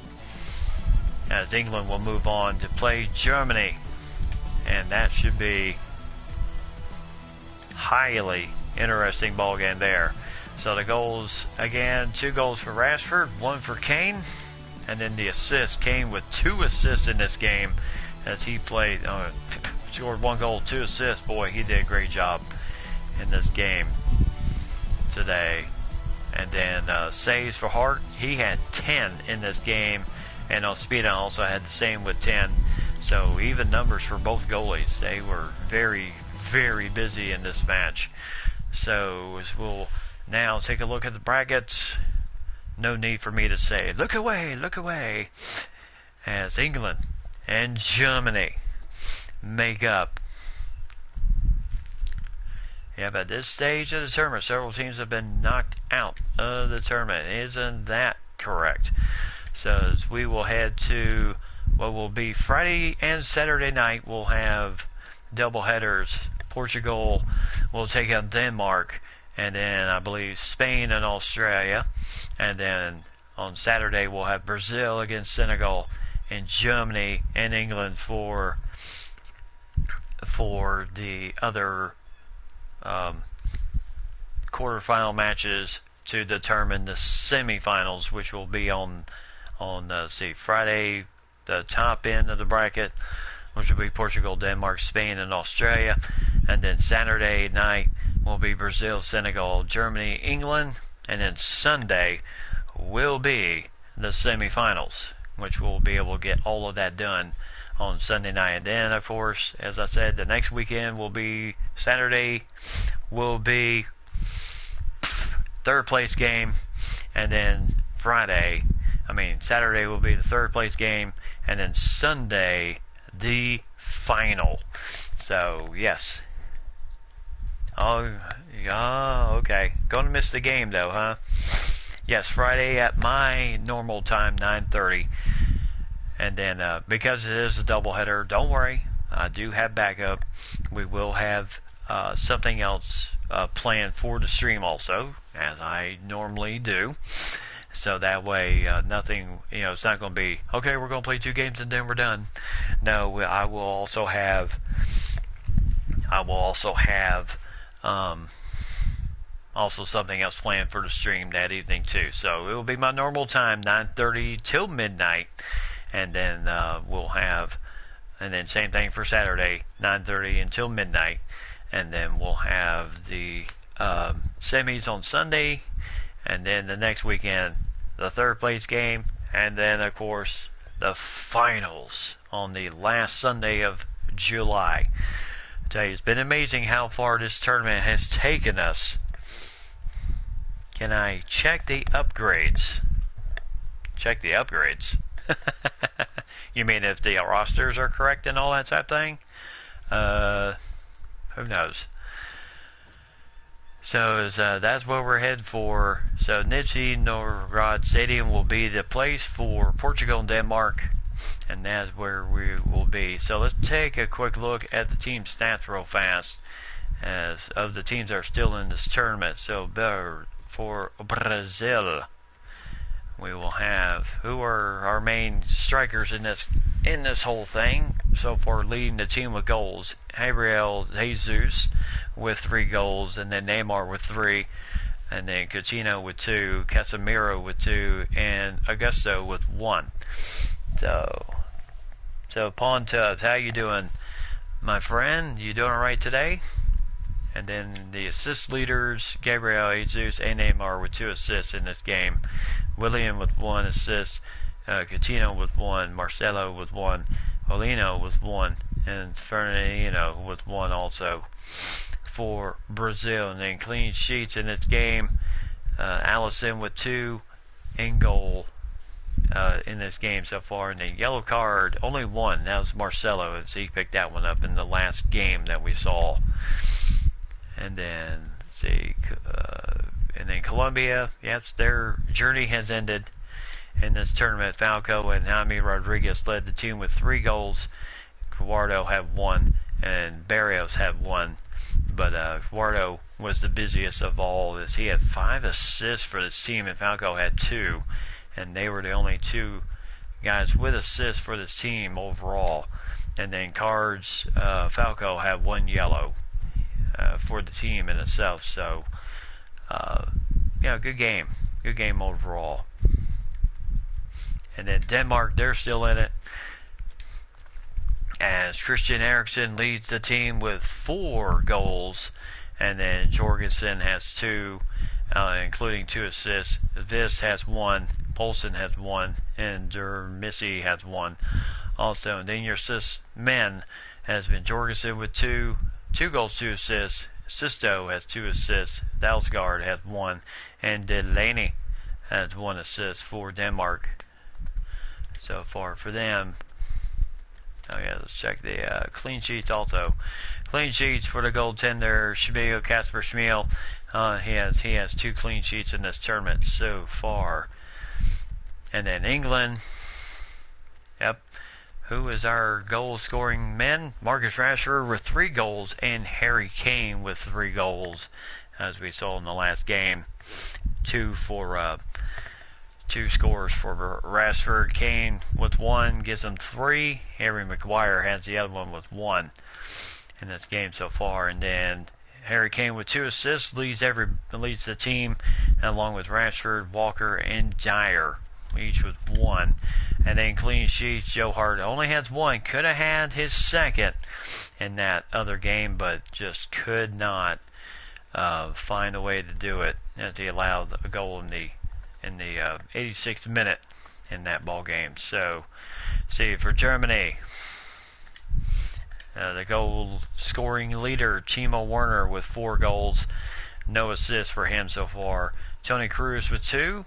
As England will move on to play Germany, and that should be highly interesting ball game there. So the goals, again, 2 goals for Rashford, 1 for Kane, and then the assist. Kane with 2 assists in this game as he played, scored 1 goal, 2 assists. Boy, he did a great job in this game today. And then saves for Hart, he had 10 in this game, and Ospina also had the same with 10. So even numbers for both goalies. They were very, very busy in this match. So as we'll now take a look at the brackets, no need for me to say, look away, as England and Germany make up. Yeah, but at this stage of the tournament, several teams have been knocked out of the tournament. Isn't that correct? So as we will head to what will be Friday and Saturday night, we'll have double headers. Portugal will take on Denmark, and then I believe Spain and Australia. And then on Saturday we'll have Brazil against Senegal, and Germany and England for the other quarterfinal matches to determine the semifinals, which will be on Friday, the top end of the bracket, which will be Portugal, Denmark, Spain, and Australia. And then Saturday night will be Brazil, Senegal, Germany, England. And then Sunday will be the semifinals, which we'll be able to get all of that done on Sunday night. And then, of course, as I said, the next weekend will be Saturday will be third place game, and then Saturday will be the third place game, and then Sunday the final. So yes. Oh, okay. Gonna miss the game though, huh? Yes, Friday at my normal time, 9:30. And then because it is a doubleheader, don't worry, I do have backup. We will have something else planned for the stream also, as I normally do. So that way, nothing, it's not going to be, okay, we're going to play 2 games and then we're done. No, I will also have also something else planned for the stream that evening too. So it will be my normal time, 9:30 till midnight. And then and then same thing for Saturday, 9:30 until midnight. And then we'll have the semis on Sunday, and then the next weekend, the third place game, and then of course the finals on the last Sunday of July. I tell you, it's been amazing how far this tournament has taken us. Can I check the upgrades? Check the upgrades. You mean if the rosters are correct and all that type of thing? Who knows? So that's what we're headed for. So Nizhny Novgorod Stadium will be the place for Portugal and Denmark, and that's where we will be. So let's take a quick look at the team stats real fast, as of the teams that are still in this tournament. So for Brazil, we will have, who are our main strikers in this whole thing so far, leading the team with goals: Gabriel Jesus with 3 goals, and then Neymar with 3, and then Coutinho with 2, Casemiro with 2, and Augusto with 1. So Pawn Tubbs, how you doing, my friend? You doing alright today? And then the assist leaders: Gabriel Jesus and Neymar with 2 assists in this game, William with 1 assist, Coutinho with 1, Marcelo with 1, Paulino with 1, and Fernandinho with 1 also for Brazil. And then clean sheets in this game: Allison with 2 in goal in this game so far. And the yellow card, only 1. That was Marcelo, as he picked that one up in the last game that we saw. And then and then Colombia, yes, their journey has ended in this tournament. Falco and Jaime Rodriguez led the team with 3 goals. Guardo had 1, and Barrios had 1. But Guardo was the busiest of all, as he had 5 assists for this team, and Falco had 2, and they were the only 2 guys with assists for this team overall. And then cards, Falco had 1 yellow for the team in itself. So good game overall. And then Denmark, they're still in it, as Christian Eriksen leads the team with 4 goals, and then Jorgensen has 2, including 2 assists. Vis has 1, Poulsen has 1, and Dermissi has 1 also. And then your assist men has been Jorgensen with 2 goals, 2 assists. Sisto has 2 assists. Dalsgaard has 1, and Delaney has 1 assist for Denmark so far for them. Oh yeah, let's check the clean sheets also. Clean sheets for the goaltender Schmiel, Kasper Schmiel. He has 2 clean sheets in this tournament so far. And then England, yep. Who is our goal scoring men? Marcus Rashford with 3 goals, and Harry Kane with 3 goals, as we saw in the last game. 2 scores for Rashford. Kane with 1 gives him 3. Harry Maguire has the other one with 1 in this game so far. And then Harry Kane with 2 assists leads the team, along with Rashford, Walker, and Dyer, each with 1. And then clean sheets, Joe Hart only has 1. Could have had his second in that other game, but just could not find a way to do it, as he allowed a goal in the 86th minute in that ball game. So, see, for Germany, the goal scoring leader Timo Werner with 4 goals, no assists for him so far. Toni Kroos with 2,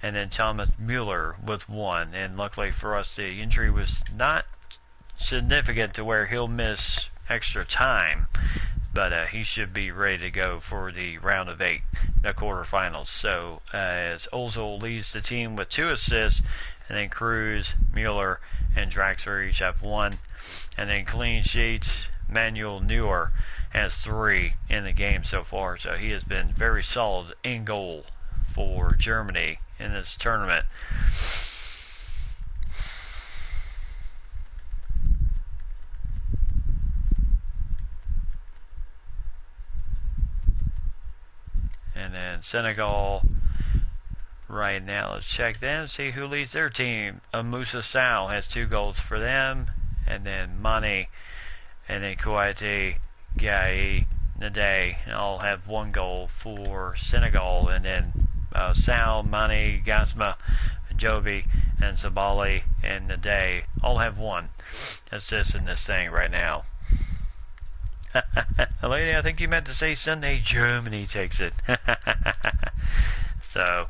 and then Thomas Müller with 1. And luckily for us, the injury was not significant to where he'll miss extra time, but he should be ready to go for the round of 8, the quarterfinals. So as Ozil leads the team with 2 assists, and then Kroos, Müller, and Draxler each have 1. And then clean sheets, Manuel Neuer has 3 in the game so far. So he has been very solid in goal for Germany in this tournament. And then Senegal right now, let's check them, see who leads their team. Moussa Sow has 2 goals for them, and then Mane, and then Kouyaté, Gaye, Nade all have 1 goal for Senegal. And then Sow, Mane, Gasma, Jovi, and Zabali and Nade all have one. That's just in this thing right now. Lady, I think you meant to say Sunday. Germany takes it. So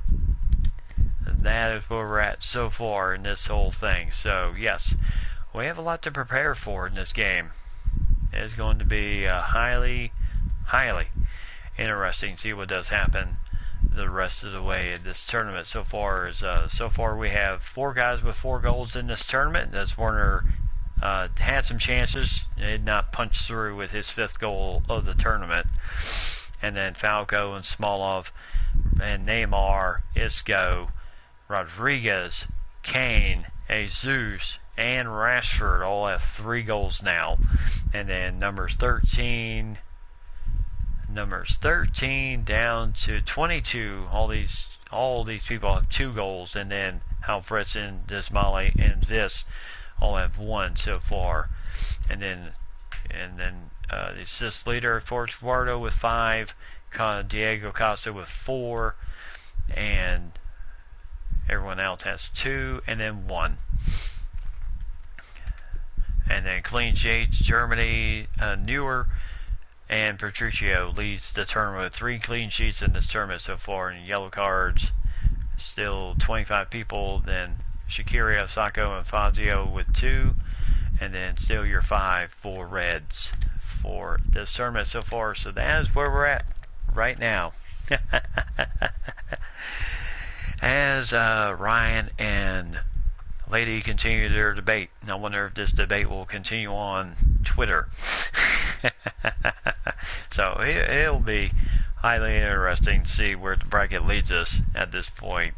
that is where we're at so far in this whole thing. So yes, we have a lot to prepare for in this game. It's going to be highly interesting to see what does happen the rest of the way in this tournament. So far we have 4 guys with 4 goals in this tournament. That's Werner. Had some chances, did not punch through with his 5th goal of the tournament. And then Falco and Smolov and Neymar, Isco, Rodriguez, Kane, Jesus, and Rashford all have 3 goals now. And then numbers 13 down to 22, all these people have 2 goals. And then Halfredson, Desmali, and Vis all have 1 so far. And then the assist leader, Fortuardo with 5, Diego Costa with 4, and everyone else has 2, and then 1. And then clean sheets, Germany, Neuer, and Patricio leads the tournament with 3 clean sheets in this tournament so far. And yellow cards, still 25 people. Then Shaqiri, Osako, and Fazio with 2, and then still your 5 for Reds for this tournament so far. So that is where we're at right now. As Ryan and Lady continue their debate. I wonder if this debate will continue on Twitter. So it'll be highly interesting to see where the bracket leads us at this point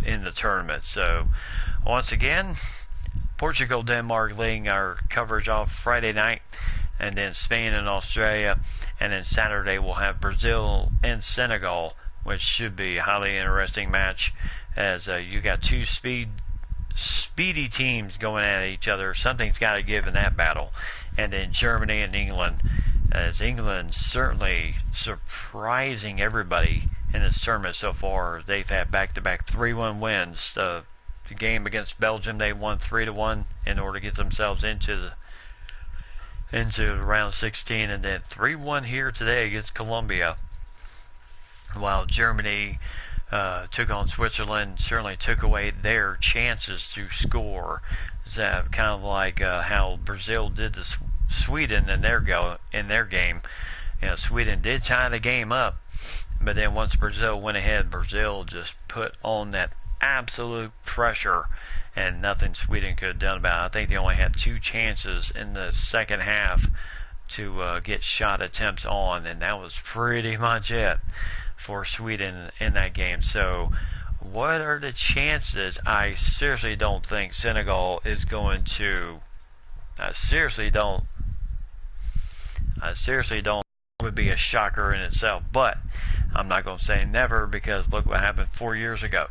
in the tournament. So once again, Portugal, Denmark leading our coverage off Friday night, and then Spain and Australia, and then Saturday we'll have Brazil and Senegal, which should be a highly interesting match, as you got 2 speedy teams going at each other. Something's got to give in that battle. And then Germany and England, as England certainly surprising everybody in this tournament so far. They've had back-to-back 3-1 wins. The game against Belgium, they won 3-1 in order to get themselves into round 16, and then 3-1 here today against Colombia. While Germany took on Switzerland, certainly took away their chances to score. Kind of like how Brazil did to Sweden in their game. You know, Sweden did tie the game up, but then once Brazil went ahead, Brazil just put on that absolute pressure, and nothing Sweden could have done about it. I think they only had 2 chances in the second half to get shot attempts on, and that was pretty much it for Sweden in that game. So what are the chances? I seriously don't think Senegal is going to. I seriously don't. It would be a shocker in itself, but I'm not going to say never, because look what happened 4 years ago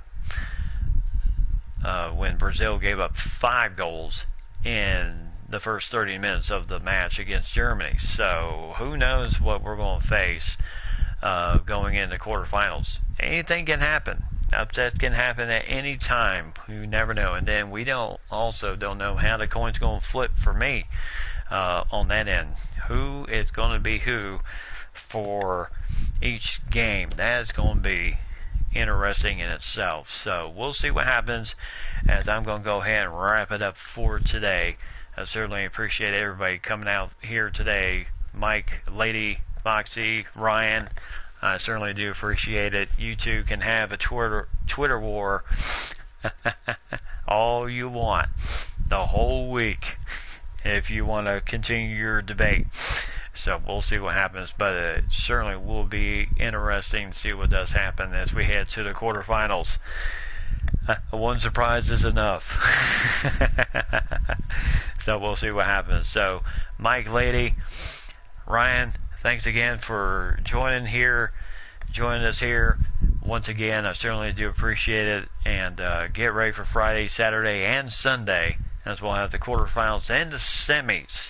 when Brazil gave up 5 goals in the first 30 minutes of the match against Germany. So who knows what we're going to face going into quarterfinals. Anything can happen. Upsets can happen at any time. You never know. And then we don't know how the coin's going to flip for me on that end. Who is going to be who for each game? That is going to be interesting in itself. So we'll see what happens, as I'm going to go ahead and wrap it up for today. I certainly appreciate everybody coming out here today. Mike, Lady, Foxy, Ryan, I certainly do appreciate it. You two can have a Twitter war all you want the whole week if you want to continue your debate. So we'll see what happens, but it certainly will be interesting to see what does happen as we head to the quarterfinals. One surprise is enough. So we'll see what happens. So Mike, Lady, Ryan, thanks again for joining us here. Once again, I certainly do appreciate it. And get ready for Friday, Saturday, and Sunday, as we'll have the quarterfinals and the semis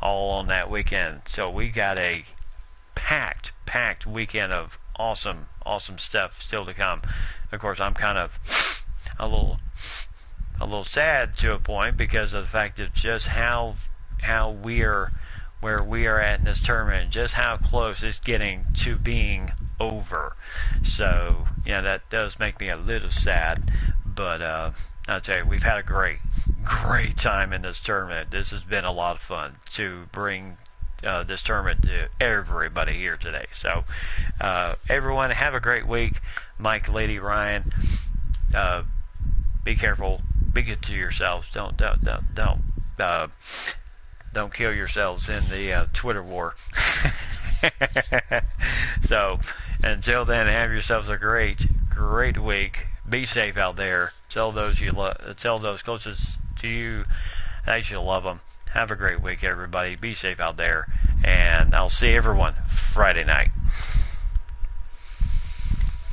all on that weekend. So we got a packed weekend of awesome stuff still to come. Of course, I'm kind of a little a little sad to a point because of the fact of just how we are where we are at in this tournament, just how close it's getting to being over. So yeah, that does make me a little sad. But I'll tell you, we've had a great time in this tournament. This has been a lot of fun to bring this tournament to everybody here today. So everyone, have a great week. Mike, Lady, Ryan, be careful. Be good to yourselves. Don't kill yourselves in the Twitter war. So until then, have yourselves a great week. Be safe out there. Tell those you tell those closest to you that you love them. Have a great week, everybody. Be safe out there, and I'll see everyone Friday night.